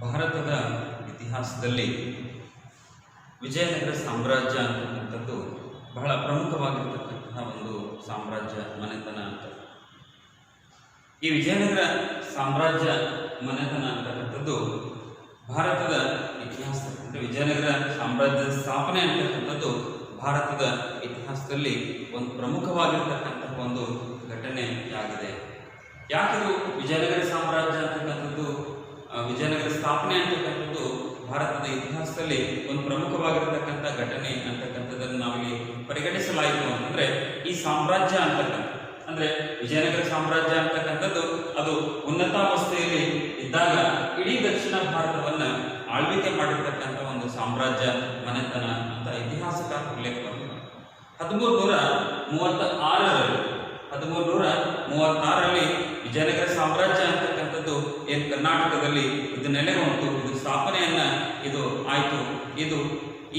ಭಾರತದ ಇತಿಹಾಸದಲ್ಲಿ ವಿಜಯನಗರ ಸಾಮ್ರಾಜ್ಯ ಅಂತಕ್ಕಂಥದ್ದು ಬಹಳ ಪ್ರಮುಖವಾಗಿರ್ತಕ್ಕಂತಹ ಒಂದು ಸಾಮ್ರಾಜ್ಯ ಮನೆತನ ಅಂತ. ಈ ವಿಜಯನಗರ ಸಾಮ್ರಾಜ್ಯ ಮನೆತನ ಅಂತಕ್ಕಂಥದ್ದು ಭಾರತದ ಇತಿಹಾಸ ಅಂದರೆ ವಿಜಯನಗರ ಸಾಮ್ರಾಜ್ಯದ ಸ್ಥಾಪನೆ ಅಂತಕ್ಕಂಥದ್ದು ಭಾರತದ ಇತಿಹಾಸದಲ್ಲಿ ಒಂದು ಪ್ರಮುಖವಾಗಿರ್ತಕ್ಕಂತಹ ಒಂದು ಘಟನೆಯಾಗಿದೆ. ಯಾಕಿದು ವಿಜಯನಗರ ಸಾಮ್ರಾಜ್ಯ ಅಂತಕ್ಕಂಥದ್ದು ವಿಜಯನಗರ ಸ್ಥಾಪನೆ ಅಂತಕ್ಕಂಥದ್ದು ಭಾರತದ ಇತಿಹಾಸದಲ್ಲಿ ಒಂದು ಪ್ರಮುಖವಾಗಿರ್ತಕ್ಕಂಥ ಘಟನೆ ಅಂತಕ್ಕಂಥದ್ದನ್ನು ನಾವಿಲ್ಲಿ ಪರಿಗಣಿಸಲಾಯಿತು ಅಂತಂದರೆ, ಈ ಸಾಮ್ರಾಜ್ಯ ಅಂತಕ್ಕಂಥ ಅಂದರೆ ವಿಜಯನಗರ ಸಾಮ್ರಾಜ್ಯ ಅಂತಕ್ಕಂಥದ್ದು ಅದು ಉನ್ನತಾವಸ್ಥೆಯಲ್ಲಿ ಇದ್ದಾಗ ಇಡೀ ದಕ್ಷಿಣ ಭಾರತವನ್ನು ಆಳ್ವಿಕೆ ಮಾಡಿರ್ತಕ್ಕಂಥ ಒಂದು ಸಾಮ್ರಾಜ್ಯ ಮನೆತನ ಅಂತ ಇತಿಹಾಸಕಾರ ಉಲ್ಲೇಖ ಮಾಡಿದ್ದಾರೆ. 1336ರಲ್ಲಿ ವಿಜಯನಗರ ಸಾಮ್ರಾಜ್ಯ ಅಂತಕ್ಕಂಥದ್ದು ಏನು ಕರ್ನಾಟಕದಲ್ಲಿ ಇದು ನೆಲೆಗೊಂಡು ಇದು ಸ್ಥಾಪನೆಯನ್ನ ಇದು ಆಯಿತು. ಇದು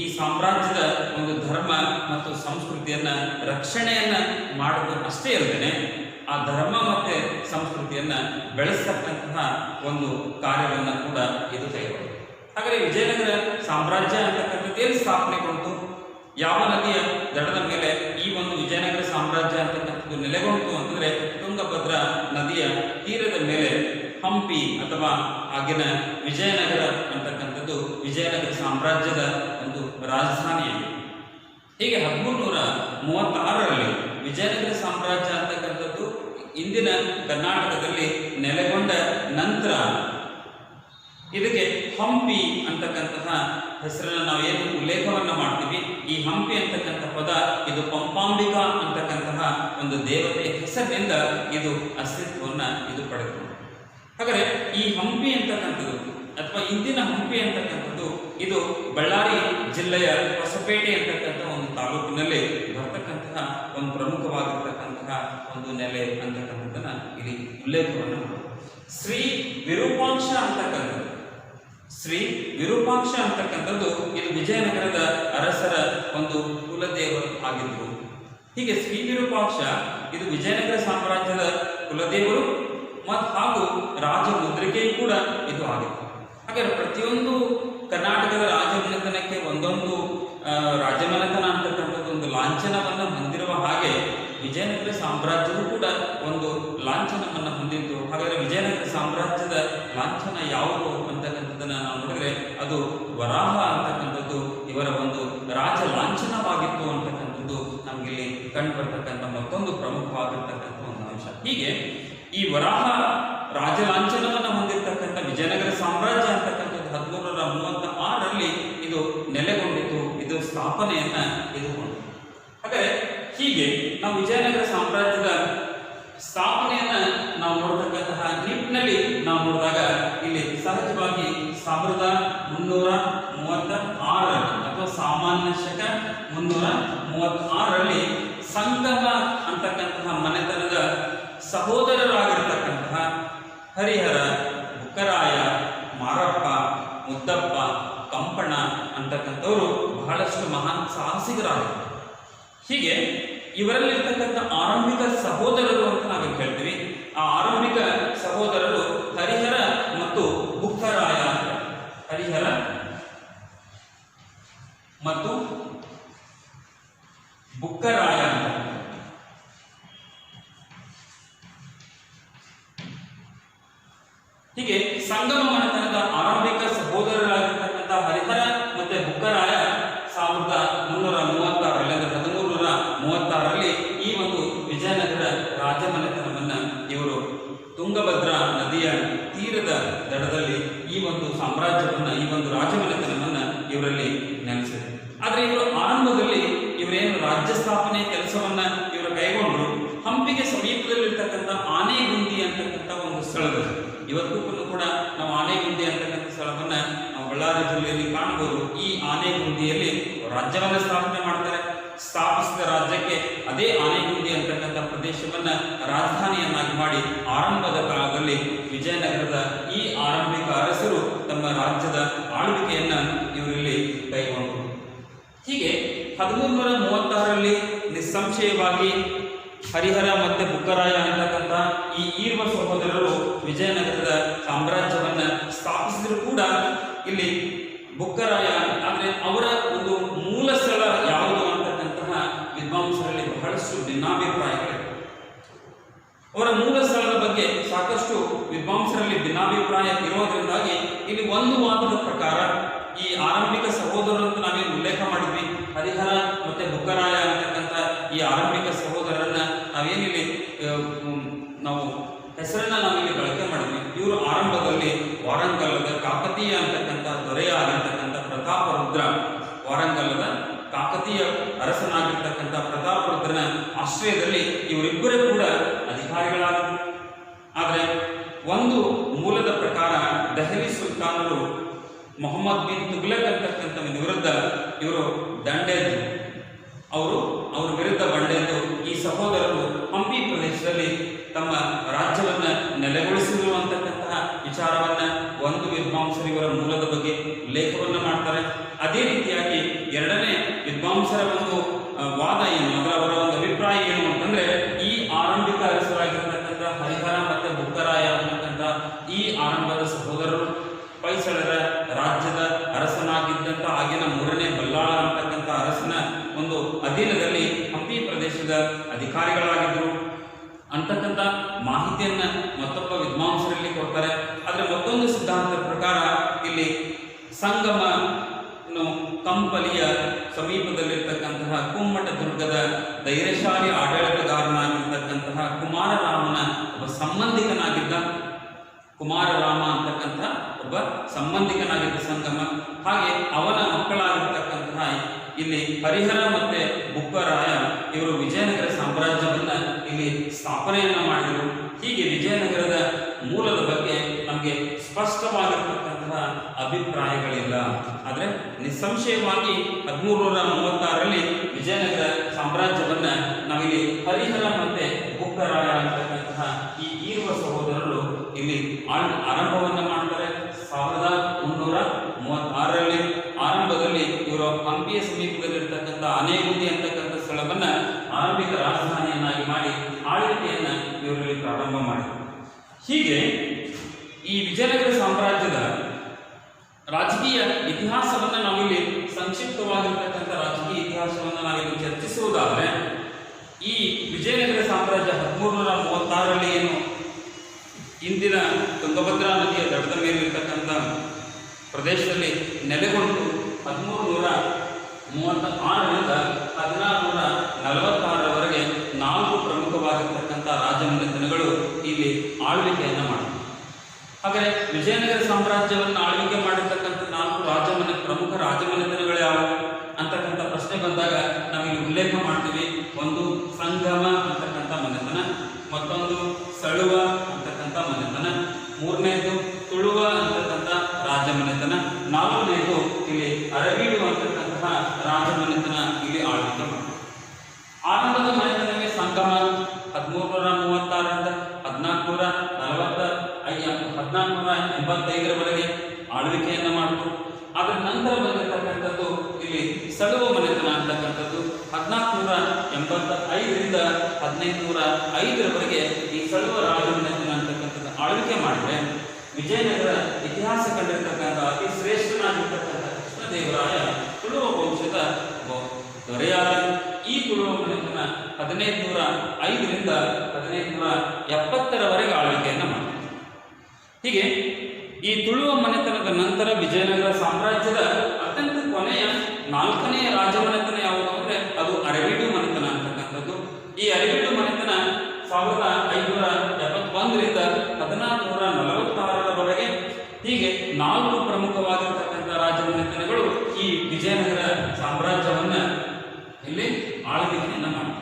ಈ ಸಾಮ್ರಾಜ್ಯದ ಒಂದು ಧರ್ಮ ಮತ್ತು ಸಂಸ್ಕೃತಿಯನ್ನ ರಕ್ಷಣೆಯನ್ನ ಮಾಡೋದು ಅಷ್ಟೇ ಅಲ್ಲದೆ ಆ ಧರ್ಮ ಮತ್ತೆ ಸಂಸ್ಕೃತಿಯನ್ನ ಬೆಳೆಸ್ತಕ್ಕಂತಹ ಒಂದು ಕಾರ್ಯವನ್ನು ಕೂಡ ಇದು ಕೈಗೊಂಡಿದೆ. ಹಾಗಾದರೆ ವಿಜಯನಗರ ಸಾಮ್ರಾಜ್ಯ ಅಂತಕ್ಕಂಥದ್ದು ಏನು ಸ್ಥಾಪನೆಗೊಂಡು ಯಾವ ನದಿಯ ದಡದ ಮೇಲೆ ಈ ಒಂದು ವಿಜಯನಗರ ಸಾಮ್ರಾಜ್ಯ ಅಂತಕ್ಕಂಥದ್ದು ನೆಲೆಗೊಂಡು ಅಂತಂದ್ರೆ ತುಂಗಭದ್ರಾ ನದಿಯ ತೀರದ ಮೇಲೆ ಹಂಪಿ ಅಥವಾ ಆಗಿನ ವಿಜಯನಗರ ಅಂತಕ್ಕಂಥದ್ದು ವಿಜಯನಗರ ಸಾಮ್ರಾಜ್ಯದ ಒಂದು ರಾಜಧಾನಿಯಾಗಿದೆ. ಹೀಗೆ 1336ರಲ್ಲಿ ವಿಜಯನಗರ ಸಾಮ್ರಾಜ್ಯ ಅಂತಕ್ಕಂಥದ್ದು ಇಂದಿನ ಕರ್ನಾಟಕದಲ್ಲಿ ನೆಲೆಗೊಂಡ ನಂತರ ಇದಕ್ಕೆ ಹಂಪಿ ಅಂತಕ್ಕಂತಹ ಹೆಸರನ್ನು ನಾವು ಏನು ಉಲ್ಲೇಖವನ್ನು ಮಾಡ್ತೀವಿ, ಈ ಹಂಪಿ ಅಂತಕ್ಕಂಥ ಪದ ಇದು ಪಂಪಾಂಬಿಕಾ ಅಂತಕ್ಕಂತಹ ಒಂದು ದೇವತೆಯ ಹೆಸರಿನಿಂದ ಇದು ಅಸ್ತಿತ್ವವನ್ನು ಇದು ಪಡೆದುಕೊಂಡು. ಹಾಗಾದರೆ ಈ ಹಂಪಿ ಅಂತಕ್ಕಂಥದ್ದು ಅಥವಾ ಇಂದಿನ ಹಂಪಿ ಅಂತಕ್ಕಂಥದ್ದು ಇದು ಬಳ್ಳಾರಿ ಜಿಲ್ಲೆಯ ಹೊಸಪೇಟೆ ಅಂತಕ್ಕಂಥ ಒಂದು ತಾಲೂಕಿನಲ್ಲಿ ಬರ್ತಕ್ಕಂತಹ ಒಂದು ಪ್ರಮುಖವಾಗಿರ್ತಕ್ಕಂತಹ ಒಂದು ನೆಲೆ ಅಂತಕ್ಕಂಥದ್ದನ್ನ ಇಲ್ಲಿ ಉಲ್ಲೇಖವನ್ನು ಮಾಡ್ತೀವಿ. ಶ್ರೀ ವಿರೂಪಾಕ್ಷ ಅಂತಕ್ಕಂಥದ್ದು ಇದು ವಿಜಯನಗರದ ಅರಸರ ಒಂದು ಕುಲದೇವರು ಆಗಿದ್ರು. ಹೀಗೆ ಶ್ರೀ ವಿರೂಪಾಕ್ಷ ಇದು ವಿಜಯನಗರ ಸಾಮ್ರಾಜ್ಯದ ಕುಲದೇವರು ಮತ್ತು ಹಾಗೂ ರಾಜ ಮುದ್ರಿಕೆಯೂ ಕೂಡ ಇದು ಆಗಿತ್ತು. ಹಾಗಾದರೆ ಪ್ರತಿಯೊಂದು ಕರ್ನಾಟಕದ ರಾಜಮನೆತನಕ್ಕೆ ಒಂದೊಂದು ರಾಜಮನೆತನ ಅಂತಕ್ಕಂಥದ್ದು ಒಂದು ಲಾಂಛನವನ್ನು ಹೊಂದಿರುವ ಹಾಗೆ ವಿಜಯನಗರ ಸಾಮ್ರಾಜ್ಯವು ಕೂಡ ಒಂದು ಲಾಂಛನವನ್ನು ಹೊಂದಿತ್ತು. ಹಾಗಾದರೆ ವಿಜಯನಗರ ಸಾಮ್ರಾಜ್ಯದ ಲಾಂಛನ ಯಾವುದು ಅಂತಕ್ಕಂಥದ್ದನ್ನು ನಾವು ನೋಡಿದ್ರೆ ಅದು ವರಾಹ ಅಂತಕ್ಕಂಥದ್ದು ಇವರ ಒಂದು ರಾಜ ಲಾಂಛನವಾಗಿತ್ತು ಅಂತಕ್ಕಂಥದ್ದು ನಮಗಿಲ್ಲಿ ಕಂಡು ಬರ್ತಕ್ಕಂಥ ಮತ್ತೊಂದು ಪ್ರಮುಖವಾಗಿರ್ತಕ್ಕಂಥ ಒಂದು ಅಂಶ. ಹೀಗೆ ಈ ವರಾಹ ರಾಜ ಲಾಂಛನವನ್ನು ಹೊಂದಿರತಕ್ಕಂಥ ವಿಜಯನಗರ ಸಾಮ್ರಾಜ್ಯ ಅಂತಕ್ಕಂಥದ್ದು 1336ರಲ್ಲಿ ಇದು ನೆಲೆಗೊಂಡಿತು, ಇದು ಸ್ಥಾಪನೆಯನ್ನ ಇದುಕೊಂಡು. ಹಾಗಾದರೆ ಹೀಗೆ ನಾವು ವಿಜಯನಗರ ಸಾಮ್ರಾಜ್ಯದ ಸ್ಥಾಪನೆಯನ್ನ ನಾವು ನೋಡತಕ್ಕಂತಹ ನಿಟ್ಟಿನಲ್ಲಿ ನಾವು ನೋಡಿದಾಗ ಇಲ್ಲಿ ಸಹಜವಾಗಿ 1336 ಅಥವಾ ಸಾಮಾನ್ಯ ಶಕ 336ರಲ್ಲಿ ಸಂಗಮ ಅಂತಕ್ಕಂತಹ ಮನೆತನದ ಸಹೋದರರಾಗಿರ್ತಕ್ಕಂತಹ ಹರಿಹರ, ಬುಕ್ಕರಾಯ, ಮಾರಪ್ಪ, ಮುದ್ದಪ್ಪ, ಕಂಪಣ ಅಂತಕ್ಕಂಥವರು ಬಹಳಷ್ಟು ಮಹಾನ್ ಸಾಹಸಿಗರಾಗಿದ್ದಾರೆ. ಹೀಗೆ ಇವರಲ್ಲಿರ್ತಕ್ಕಂಥ ಆರಂಭಿಕ ಸಹೋದರರು ಅಂತ ನಾವೇನು ಹೇಳ್ತೀವಿ, ಆ ಆರಂಭಿಕ ಸಹೋದರರು ಹರಿಹರ ಮತ್ತು ಬುಕ್ಕರಾಯ. ಹರಿಹರ ಮತ್ತು ಬುಕ್ಕರಾಯ ಅಂತ. ಹೀಗೆ ಸಂಗಮ ಮನೆತನದ ಆರಂಭಿಕ ಸಹೋದರರಾಗಿರ್ತಕ್ಕಂಥ ಹರಿಹರ ಮತ್ತೆ ಬುಕ್ಕರಾಯ 1336ರಲ್ಲಿ ಅಂದರೆ 1336ರಲ್ಲಿ ಈ ಒಂದು ವಿಜಯನಗರ ರಾಜಮನೆತನವನ್ನು ಇವರು ತುಂಗಭದ್ರಾ ನದಿಯ ತೀರದ ದಡದಲ್ಲಿ ಈ ಒಂದು ಸಾಮ್ರಾಜ್ಯವನ್ನು ಈ ಒಂದು ರಾಜಮನೆತನವನ್ನು ಇವರಲ್ಲಿ ನೆಲೆಸಿದೆ. ಆದರೆ ಇವರು ಆರಂಭದಲ್ಲಿ ಇವರೇನು ರಾಜ್ಯ ಸ್ಥಾಪನೆ ಕೆಲಸವನ್ನ ಇವರು ಕೈಗೊಂಡರು ಹಂಪಿಗೆ ಸಮೀಪದಲ್ಲಿರ್ತಕ್ಕಂಥ ಆನೆಗುಂದಿ ಅಂತಕ್ಕಂಥ ಒಂದು ಸ್ಥಳದಲ್ಲಿ. ಇವತ್ತಿಗೂ ಕೂಡ ನಾವು ಆನೆಗುಂದಿ ಅಂತಕ್ಕಂಥ ಸ್ಥಳವನ್ನ ನಾವು ಬಳ್ಳಾರಿ ಜಿಲ್ಲೆಯಲ್ಲಿ ಕಾಣಬಹುದು. ಈ ಆನೆಗುಂದಿಯಲ್ಲಿ ರಾಜ್ಯವನ್ನ ಸ್ಥಾಪನೆ ಮಾಡ್ತಾರೆ. ಸ್ಥಾಪಿಸಿದ ರಾಜ್ಯಕ್ಕೆ ಅದೇ ಆನೆಗುಂದಿ ಅಂತಕ್ಕಂಥ ಪ್ರದೇಶವನ್ನ ರಾಜಧಾನಿಯನ್ನಾಗಿ ಮಾಡಿ ಆರಂಭದ ಕಾಲದಲ್ಲಿ ವಿಜಯನಗರದ ಈ ಆರಂಭಿಕ ಅರಸರು ತಮ್ಮ ರಾಜ್ಯದ ಆಳ್ವಿಕೆಯನ್ನ ಇವರಲ್ಲಿ ಕೈಗೊಂಡರು. ಹೀಗೆ 1336ರಲ್ಲಿ ನಿಸ್ಸಂಶಯವಾಗಿ ಹರಿಹರ ಮತ್ತು ಬುಕ್ಕರಾಯ ಅಂತಕ್ಕಂಥ ಈ ಈರ್ವ ಸಹೋದರರು ವಿಜಯನಗರದ ಸಾಮ್ರಾಜ್ಯವನ್ನ ಸ್ಥಾಪಿಸಿದ್ರು ಕೂಡ ಇಲ್ಲಿ ಬುಕ್ಕರಾಯ, ಆದರೆ ಅವರ ಒಂದು ಮೂಲ ಸ್ಥಳ ಯಾವುದು ಅಂತಕ್ಕಂತಹ ವಿದ್ವಾಂಸರಲ್ಲಿ ಬಹಳಷ್ಟು ಭಿನ್ನಾಭಿಪ್ರಾಯಗಳಿವೆ. ಅವರ ಮೂಲ ಸ್ಥಳದ ಬಗ್ಗೆ ಸಾಕಷ್ಟು ವಿದ್ವಾಂಸರಲ್ಲಿ ಭಿನ್ನಾಭಿಪ್ರಾಯ ಇರೋದ್ರಿಂದಾಗಿ ಇಲ್ಲಿ ಒಂದು ವಾದದ ಪ್ರಕಾರ ಈ ಆರಂಭಿಕ ಸಹೋದರರು ಅಂತ ನಾವೇನು ಉಲ್ಲೇಖ ಮಾಡಿದ್ವಿ, ಹರಿಹರ ಮತ್ತೆ ಬುಕ್ಕರಾಯ ಅಂತಕ್ಕಂಥ ಈ ಆರಂಭಿಕ ಸಹೋದರರನ್ನ ನಾವೇನಿಲ್ಲಿ ನಾವು ಹೆಸರನ್ನ ನಾವಿಲ್ಲಿ ಬಳಕೆ ಮಾಡಿದ್ವಿ. ಇವರು ಆರಂಭದಲ್ಲಿ ವಾರಂಗಲ್ಲದ ಕಾಕತೀಯ ಅಂತಕ್ಕಂಥ ದೊರೆಯಾಗಿರ್ತಕ್ಕಂಥ ಪ್ರತಾಪರುದ್ರ, ವಾರಂಗಲ್ಲದ ಕಾಕತೀಯ ಅರಸನಾಗಿರ್ತಕ್ಕಂಥ ಪ್ರತಾಪರುದ್ರನ ಆಶ್ರಯದಲ್ಲಿ ಇವರಿಬ್ಬರೇ ಕೂಡ ಅಧಿಕಾರಿಗಳಾಗಿದ್ದರು. ಆದರೆ ಒಂದು ಮೂಲದ ಪ್ರಕಾರ ದೆಹಲಿ ಸುಲ್ತಾನರು ಮೊಹಮ್ಮದ್ ಬಿನ್ ತುಗ್ಲಕ್ ಅಂತಕ್ಕಂಥವನ ವಿರುದ್ಧ ಇವರು ದಂಡೆದ್ದು, ಅವ್ರ ವಿರುದ್ಧ ಬಂಡೆದ್ದು ಈ ಸಹೋದರರು ಹಂಪಿ ಪ್ರದೇಶದಲ್ಲಿ ತಮ್ಮ ರಾಜ್ಯವನ್ನ ನೆಲೆಗೊಳಿಸಿದರು ಅಂತಕ್ಕಂತಹ ವಿಚಾರವನ್ನ ಒಂದು ವಿದ್ವಾಂಸರು ಇವರ ಮೂಲದ ಬಗ್ಗೆ ಉಲ್ಲೇಖವನ್ನ ಮಾಡ್ತಾರೆ. ಅದೇ ರೀತಿಯಾಗಿ ಎರಡನೇ ವಿದ್ವಾಂಸರ ಒಂದು ವಾದ ಏನು, ಅವರ ಒಂದು ಅಭಿಪ್ರಾಯ ಏನು ಅಂತಂದ್ರೆ, ಈ ಆರಂಭಿಕ ಅರಸರಾಗಿರ್ತಕ್ಕಂಥ ಹರಿಹರ ಮತ್ತೆ ಬುಕ್ಕರಾಯ ಅಂತಕ್ಕಂಥ ಈ ಆರಂಭದ ಸಹೋದರರು ಹೊಯ್ಸಳರ ರಾಜ್ಯದ ಅರಸನಾಗಿದ್ದಂಥ ಆಗಿನ ಮೂರನೇ ಬಲ್ಲಾಳ ಅಂತಕ್ಕಂಥ ಅರಸನ ಒಂದು ಅಧೀನದಲ್ಲಿ ಹಂಪಿ ಪ್ರದೇಶದ ಅಧಿಕಾರಿಗಳಾಗಿದ್ದರು ಅಂತಕ್ಕಂಥ ಮಾಹಿತಿಯನ್ನ ಮತ್ತೊಬ್ಬ ವಿದ್ವಾಂಸರಲ್ಲಿ ಕೊಡ್ತಾರೆ. ಆದರೆ ಮತ್ತೊಂದು ಸಿದ್ಧಾಂತದ ಪ್ರಕಾರ ಇಲ್ಲಿ ಸಂಗಮ ಕಂಪಲಿಯ ಸಮೀಪದಲ್ಲಿರ್ತಕ್ಕಂತಹ ಕುಮ್ಮಟ ದುರ್ಗದ ಧೈರ್ಯಶಾಲಿ ಆಡಳಿತಗಾರನಾಗಿರ್ತಕ್ಕಂತಹ ಕುಮಾರರಾಮನ ಒಬ್ಬ ಸಂಬಂಧಿಕನಾಗಿದ್ದ, ಕುಮಾರರಾಮ ಅಂತಕ್ಕಂಥ ಒಬ್ಬ ಸಂಬಂಧಿಕನಾಗಿದ್ದ ಸಂಗಮ, ಹಾಗೆ ಅವನ ಮಕ್ಕಳಾಗಿರ್ತಕ್ಕಂತಹ ಇಲ್ಲಿ ಹರಿಹರ ಮತ್ತೆ ಬುಕ್ಕರಾಯ ಇವರು ವಿಜಯನಗರ ಸಾಮ್ರಾಜ್ಯವನ್ನ ಇಲ್ಲಿ ಸ್ಥಾಪನೆಯನ್ನ ಮಾಡಿದರು. ಹೀಗೆ ವಿಜಯನಗರದ ಮೂಲದ ಬಗ್ಗೆ ನಮಗೆ ಸ್ಪಷ್ಟವಾಗಿರ್ತಕ್ಕಂತಹ ಅಭಿಪ್ರಾಯಗಳಿಲ್ಲ. ಆದರೆ ನಿಸ್ಸಂಶಯವಾಗಿ 1336ರಲ್ಲಿ ವಿಜಯನಗರ ಸಾಮ್ರಾಜ್ಯವನ್ನ ನಾವಿಲ್ಲಿ ಹರಿಹರ ಮತ್ತೆ ಬುಕ್ಕರಾಯ ಅಂತಕ್ಕಂತಹ ಈ ಈರುವ ಸಹೋದರರು ಇಲ್ಲಿ ಆರಂಭವನ್ನ ಮಾಡ್ತಾರೆ. 1336ರಲ್ಲಿ ಆರಂಭದಲ್ಲಿ ಇವರು ಹಂಪಿಯ ಸಮೀಪದಲ್ಲಿರ್ತಕ್ಕಂಥ ಆನೆಗುಂದಿ ಅಂತಕ್ಕಂಥ ಸ್ಥಳವನ್ನ ಆರಂಭಿಕ ರಾಜಧಾನಿಯನ್ನಾಗಿ ಮಾಡಿ ಆಳ್ವಿಕೆಯನ್ನ ಇವರಲ್ಲಿ ಪ್ರಾರಂಭ ಮಾಡಿದರು. ಹೀಗೆ ಈ ವಿಜಯನಗರ ಸಾಮ್ರಾಜ್ಯದ ರಾಜಕೀಯ ಇತಿಹಾಸವನ್ನ ನಾವಿಲ್ಲಿ ಸಂಕ್ಷಿಪ್ತವಾಗಿರ್ತಕ್ಕಂಥ ರಾಜಕೀಯ ಇತಿಹಾಸವನ್ನ ನಾವಿಲ್ಲಿ ಚರ್ಚಿಸುವುದಾದರೆ, ಈ ವಿಜಯನಗರ ಸಾಮ್ರಾಜ್ಯ 1336ರಲ್ಲಿ ಏನು ಇಂದಿನ ತುಂಗಭದ್ರಾ ನದಿಯ ದಡದ ಮೇಲಿರ್ತಕ್ಕಂಥ ಪ್ರದೇಶದಲ್ಲಿ ನೆಲೆಗೊಂಡು 1336ರಿಂದ 1646ರವರೆಗೆ 4 ಪ್ರಮುಖವಾಗಿರ್ತಕ್ಕಂಥ ರಾಜಮನೆತನಗಳು ಇಲ್ಲಿ ಆಳ್ವಿಕೆಯನ್ನು ಮಾಡಿದರು. ಹಾಗಾದರೆ ವಿಜಯನಗರ ಸಾಮ್ರಾಜ್ಯವನ್ನು ಆಳ್ವಿಕೆ ಮಾಡಿರ್ತಕ್ಕಂಥ 4 ಪ್ರಮುಖ ರಾಜಮನೆತನಗಳು ಯಾವುವು ಅಂತಕ್ಕಂಥ ಪ್ರಶ್ನೆ ಬಂದಾಗ ನಾವಿಲ್ಲಿ ಉಲ್ಲೇಖ ಮಾಡ್ತೀವಿ. ಒಂದು ಸಂಗಮ ಅಂತಕ್ಕಂಥ ಮನೆತನ, ಮತ್ತೊಂದು ಸಳುವ ಅಂತಕ್ಕಂಥ ಮನೆತನ, ಮೂರನೇದು ತುಳುವ ಅಂತಕ್ಕಂಥ ರಾಜಮನೆತನ, ನಾಲ್ಕನೇದು ಇಲ್ಲಿ ಅರವೀಡು ಅಂತಕ್ಕಂತಹ ರಾಜಮನೆತನ ಇಲ್ಲಿ ಆಳ್ವಿಕೆ ಮಾಡಿದೆ. ಆರಂಭದ ಮನೆತನವೇ ಸಂಗಮ 1336ರಿಂದ 1485ರವರೆಗೆ ಆಳ್ವಿಕೆಯನ್ನ ಮಾಡಿತು. ಅದರ ನಂತರ ಬಂದಿರತಕ್ಕಂಥದ್ದು ಇಲ್ಲಿ ಸಳುವ ಮನೆತನ ಅಂತಕ್ಕಂಥದ್ದು 1485ರಿಂದ 1505ರವರೆಗೆ ಈ ಸಳುವ ರಾಜಮನೆತನ ಅಂತಕ್ಕಂಥದ್ದು ಆಳ್ವಿಕೆ ಮಾಡಿದ್ರೆ, ವಿಜಯನಗರ ಇತಿಹಾಸ ಕಂಡಿರ್ತಕ್ಕಂಥ ಅತಿ ಶ್ರೇಷ್ಠನಾಗಿರ್ತಕ್ಕಂಥ ಕೃಷ್ಣದೇವರಾಯ ತುಳುವ ವಂಶದ ದೊರೆಯಾದ ಈ ತುಳುವ ಮನೆತನ 1505ರಿಂದ 1570ರವರೆಗೆ ಆಳ್ವಿಕೆಯನ್ನು ಮಾಡಿದೆ. ಹೀಗೆ ಈ ತುಳುವ ಮನೆತನದ ನಂತರ ವಿಜಯನಗರ ಸಾಮ್ರಾಜ್ಯದ ಅತ್ಯಂತ ಕೊನೆಯ 4ನೇ ರಾಜಮನೆತನ ಯಾವುದು ಅಂದರೆ ಅದು ಅರವೀಡು ಮನೆತನ ಅಂತಕ್ಕಂಥದ್ದು. ಈ ಅರವೀಡು ಮನೆತನ 1571ರಿಂದ 1646ರವರೆಗೆ ಹೀಗೆ 4 ಪ್ರಮುಖವಾಗಿರ್ತಕ್ಕಂಥ ರಾಜಮನೆತನಗಳು ಈ ವಿಜಯನಗರ ಸಾಮ್ರಾಜ್ಯವನ್ನ ಇಲ್ಲಿ ಆಳ್ವಿಕೆಯನ್ನ ಮಾಡಿದೆ.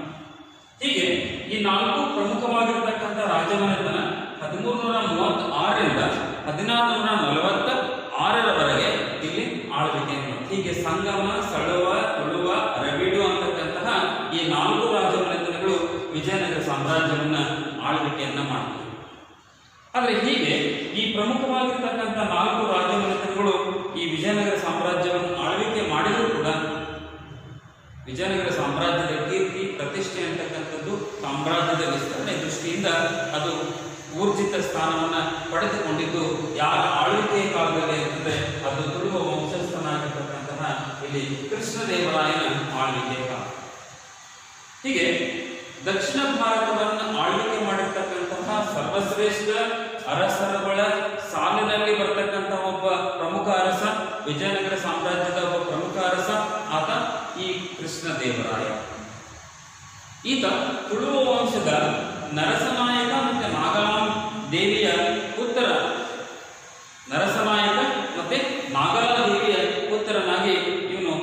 ಹೀಗೆ ಈ 4 ಪ್ರಮುಖವಾಗಿರ್ತಕ್ಕಂಥ ರಾಜಮನೆತನ 1336ರಿಂದ 1646ರವರೆಗೆ ಇಲ್ಲಿ ಆಳ್ವಿಕೆಯನ್ನು, ಹೀಗೆ ಸಂಗಮ, ಸಳುವ, ತುಳುವ, ಅರವೀಡು ಅಂತಕ್ಕಂತಹ ಈ 4 ರಾಜಮನೆತನಗಳು ವಿಜಯನಗರ ಸಾಮ್ರಾಜ್ಯವನ್ನ ಆಳ್ವಿಕೆಯನ್ನ ಮಾಡಿದೆ. ಆದರೆ ಹೀಗೆ ಈ ಪ್ರಮುಖವಾಗಿರ್ತಕ್ಕಂಥ 4 ರಾಜಮನೆತನಗಳು ಈ ವಿಜಯನಗರ ಸಾಮ್ರಾಜ್ಯವನ್ನು ಆಳ್ವಿಕೆ ಮಾಡಿದರೂ ಕೂಡ ವಿಜಯನಗರ ಸಾಮ್ರಾಜ್ಯದ ಕೀರ್ತಿ ಪ್ರತಿಷ್ಠೆ ಅಂತಕ್ಕಂಥದ್ದು ಸಾಮ್ರಾಜ್ಯದ ವಿಸ್ತರಣೆ ದೃಷ್ಟಿಯಿಂದ ಅದು ಊರ್ಜಿತ ಸ್ಥಾನವನ್ನು ಪಡೆದುಕೊಂಡಿದ್ದು ಯಾರ ಆಳ್ವಿಕೆಯ ಕಾಲದಲ್ಲಿ ಅಂತಂದರೆ ಕೃಷ್ಣದೇವರಾಯನ ಆಳ್ವಿಕೆ ಕಾಲ. ಹೀಗೆ ದಕ್ಷಿಣ ಭಾರತವನ್ನು ಆಳ್ವಿಕೆ ಮಾಡಿರ್ತಕ್ಕಂತಹ ಸರ್ವಶ್ರೇಷ್ಠ ಅರಸರುಗಳ ಸಾಲಿನಲ್ಲಿ ಬರ್ತಕ್ಕಂತಹ ಒಬ್ಬ ಪ್ರಮುಖ ಅರಸ, ವಿಜಯನಗರ ಸಾಮ್ರಾಜ್ಯದ ಒಬ್ಬ ಪ್ರಮುಖ ಅರಸ ಆತ ಈ ಕೃಷ್ಣದೇವರಾಯ. ಈತ ತುಳುವ ವಂಶದ ನರಸನಾಯಕ ಮತ್ತು ನಾಗಾಲಾಂಬ ದೇವಿಯ ಪುತ್ರ, ನರಸನಾಯಕ ಮತ್ತೆ ನಾಗಾಲ ದೇವಿಯ ಪುತ್ರನಾಗಿ ಇವನು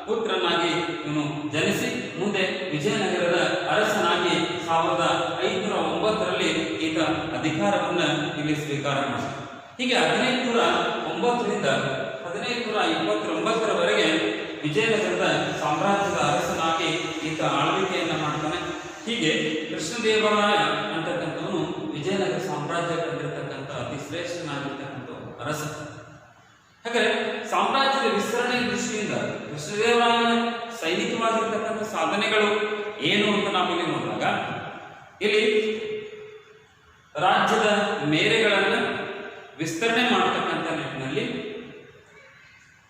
ಪುತ್ರನಾಗಿ ಇವನು ಜನಿಸಿ ಮುಂದೆ ವಿಜಯನಗರದ ಅರಸನಾಗಿ 1509ರಲ್ಲಿ ಈತ ಅಧಿಕಾರವನ್ನು ಇಲ್ಲಿ ಸ್ವೀಕಾರ ಮಾಡಿದ. ಹೀಗೆ 1509ರಿಂದ 1529ರವರೆಗೆ ವಿಜಯನಗರದ ಸಾಮ್ರಾಜ್ಯದ ಅರಸನಾಗಿ ಈತ ಆಳ್ವಿಕೆಯನ್ನ ಮಾಡ್ತಾನೆ. ಹೀಗೆ ಕೃಷ್ಣದೇವರಾಯ ಅಂತಕ್ಕಂಥವನು ವಿಜಯನಗರ ಸಾಮ್ರಾಜ್ಯ ಕಂಡಿರ್ತಕ್ಕಂಥ ಅತಿ ಶ್ರೇಷ್ಠನಾಗಿರ್ತಕ್ಕಂಥ ಅರಸ. ಹಾಗಾದ್ರೆ ಸಾಮ್ರಾಜ್ಯದ ವಿಸ್ತರಣೆ ದೃಷ್ಟಿಯಿಂದ ಕೃಷ್ಣದೇವರಾಯನ ಸೈನಿಕವಾಗಿರ್ತಕ್ಕಂಥ ಸಾಧನೆಗಳು ಏನು ಅಂತ ನಾವಿಲ್ಲಿ ನೋಡಿದಾಗ, ಇಲ್ಲಿ ರಾಜ್ಯದ ಮೇರೆಗಳನ್ನು ವಿಸ್ತರಣೆ ಮಾಡತಕ್ಕಂಥ ನಿಟ್ಟಿನಲ್ಲಿ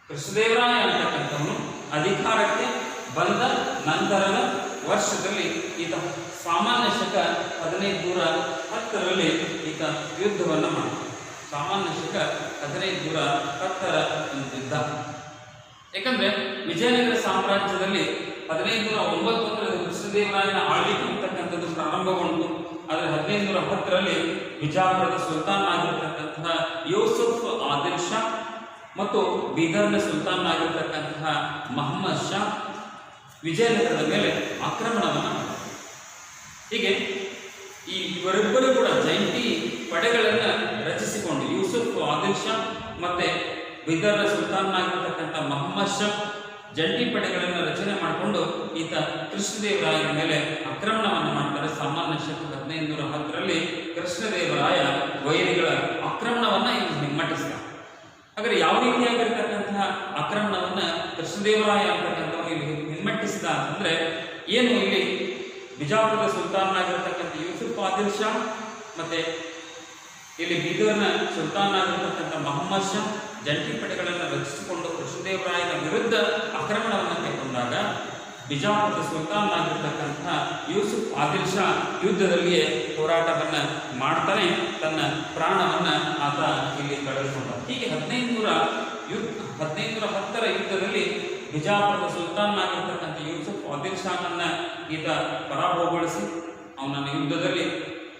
ಕೃಷ್ಣದೇವರಾಯ ಅಂತಕ್ಕಂಥವನು ಅಧಿಕಾರಕ್ಕೆ ಬಂದ ನಂತರದ ವರ್ಷದಲ್ಲಿ ಈತ ಸಾಮಾನ್ಯ ಶಕ 1510ರಲ್ಲಿ ಈತ ಯುದ್ಧವನ್ನು ಮಾಡ್ತಾನೆ. ಸಾಮಾನ್ಯ ಶಕ 1510ರ ಯುದ್ಧ. ಯಾಕಂದ್ರೆ ವಿಜಯನಗರ ಸಾಮ್ರಾಜ್ಯದಲ್ಲಿ 1509ರಲ್ಲಿ ಕೃಷ್ಣದೇವರಾಯನ ಆಳ್ವಿಕೆ ಅಂತಕ್ಕಂಥದ್ದು ಪ್ರಾರಂಭಗೊಂಡು, ಆದರೆ 1510ರಲ್ಲಿ ಬಿಜಾಪುರದ ಸುಲ್ತಾನ್ ಆಗಿರ್ತಕ್ಕಂತಹ ಯೂಸುಫ್ ಆದಿಲ್ ಶಾ ಮತ್ತು ಬೀದರ್ನ ಸುಲ್ತಾನ್ ಆಗಿರ್ತಕ್ಕಂತಹ ಮಹಮ್ಮದ್ ಶಾ ವಿಜಯನಗರದ ಮೇಲೆ ಆಕ್ರಮಣವನ್ನು ಮಾಡಿದರು. ಹೀಗೆ ಈ ಇವರಿಬ್ಬರು ಕೂಡ ಜಂಟಿ ಪಡೆಗಳನ್ನು ರಚಿಸಿಕೊಂಡು, ಯೂಸುಫ್ ಆದಿಲ್ ಶಾ ಮತ್ತೆ ಬೀದರ್ನ ಸುಲ್ತಾನ್ ಆಗಿರ್ತಕ್ಕಂಥ ಮಹಮ್ಮದ್ ಶಾ ಜಂಟಿ ಪಡೆಗಳನ್ನು ರಚನೆ ಮಾಡಿಕೊಂಡು ಈತ ಕೃಷ್ಣದೇವರಾಯನ ಮೇಲೆ ಆಕ್ರಮಣವನ್ನು ಮಾಡ್ತಾರೆ. ಸಾಮಾನ್ಯ ಶಕ 1510ರಲ್ಲಿ ಕೃಷ್ಣದೇವರಾಯ ವೈರಿಗಳ ಆಕ್ರಮಣವನ್ನು ಹಿಮ್ಮೆಟ್ಟಿಸಿದ. ಹಾಗಾದ್ರೆ ಯಾವ ರೀತಿಯಾಗಿರ್ತಕ್ಕಂತಹ ಆಕ್ರಮಣವನ್ನ ಕೃಷ್ಣದೇವರಾಯ ಅಂತಕ್ಕಂಥವನು ಇಲ್ಲಿ ಹಿಮ್ಮೆಟ್ಟಿಸಿದ ಅಂತಂದ್ರೆ ಏನು, ಇಲ್ಲಿ ಬಿಜಾಪುರದ ಸುಲ್ತಾನ್ ಆಗಿರ್ತಕ್ಕಂಥ ಯೂಸುಫ್ ಆದಿಲ್ ಶಾ ಮತ್ತೆ ಇಲ್ಲಿ ಬೀದರ್ನ ಸುಲ್ತಾನ್ ಆಗಿರ್ತಕ್ಕಂಥ ಮಹಮ್ಮದ್ ಶಾ ಜಂಟಿ ಪಡೆಗಳನ್ನು ರಚಿಸಿಕೊಂಡು ಕೃಷ್ಣದೇವರಾಯನ ವಿರುದ್ಧ ಆಕ್ರಮಣವನ್ನು ಕೈಗೊಂಡಾಗ ಬಿಜಾಪುರದ ಸುಲ್ತಾನ್ ಆಗಿರ್ತಕ್ಕಂತಹ ಯೂಸುಫ್ ಆದಿಲ್ ಶಾ ಯುದ್ಧದಲ್ಲಿಯೇ ಹೋರಾಟವನ್ನು ಮಾಡ್ತಾನೆ, ತನ್ನ ಪ್ರಾಣವನ್ನು ಆತ ಇಲ್ಲಿ ಕಳೆದುಕೊಂಡ. ಹೀಗೆ 1510ರ ಯುದ್ಧದಲ್ಲಿ ಬಿಜಾಪುರದ ಸುಲ್ತಾನ್ ಆಗಿರ್ತಕ್ಕಂಥ ಯೂಸುಫ್ ಆದಿಲ್ ಶಾನನ್ನ ಈತ ಪರಾಭವಗೊಳಿಸಿ ಅವನನ್ನು ಯುದ್ಧದಲ್ಲಿ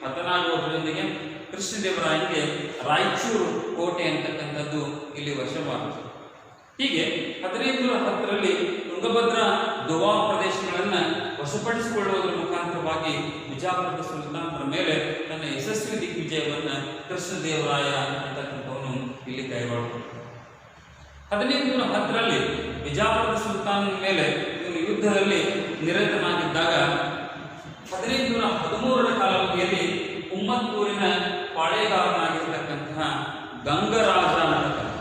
ಹತನಾಗುವುದರೊಂದಿಗೆ ಕೃಷ್ಣದೇವರಾಯನಿಗೆ ರಾಯಚೂರು ಕೋಟೆ ಅಂತಕ್ಕಂಥದ್ದು ಇಲ್ಲಿ ವಶವಾಯಿತು. ಹೀಗೆ 1510ರಲ್ಲಿ ತುಂಗಭದ್ರಾ ದುವಾ ಪ್ರದೇಶಗಳನ್ನು ವಶಪಡಿಸಿಕೊಳ್ಳುವುದರ ಮುಖಾಂತರವಾಗಿ ಬಿಜಾಪುರದ ಸುಲ್ತಾನರ ಮೇಲೆ ತನ್ನ ಯಶಸ್ವಿ ದಿಗ್ವಿಜಯವನ್ನು ಕೃಷ್ಣದೇವರಾಯ ಅಂತಕ್ಕಂಥವನು ಇಲ್ಲಿ ಕೈಗೊಳ್ಳುತ್ತಾನೆ. 1510ರಲ್ಲಿ ಬಿಜಾಪುರದ ಸುಲ್ತಾನ್ ಮೇಲೆ ಇವನು ಯುದ್ಧದಲ್ಲಿ ನಿರತನಾಗಿದ್ದಾಗ 1513ರ ಕಾಲಾವಧಿಯಲ್ಲಿ ಉಮ್ಮತ್ತೂರಿನ ಪಾಳೆಗಾರನಾಗಿರ್ತಕ್ಕಂತಹ ಗಂಗರಾಜ ಅಂತಕ್ಕಂಥ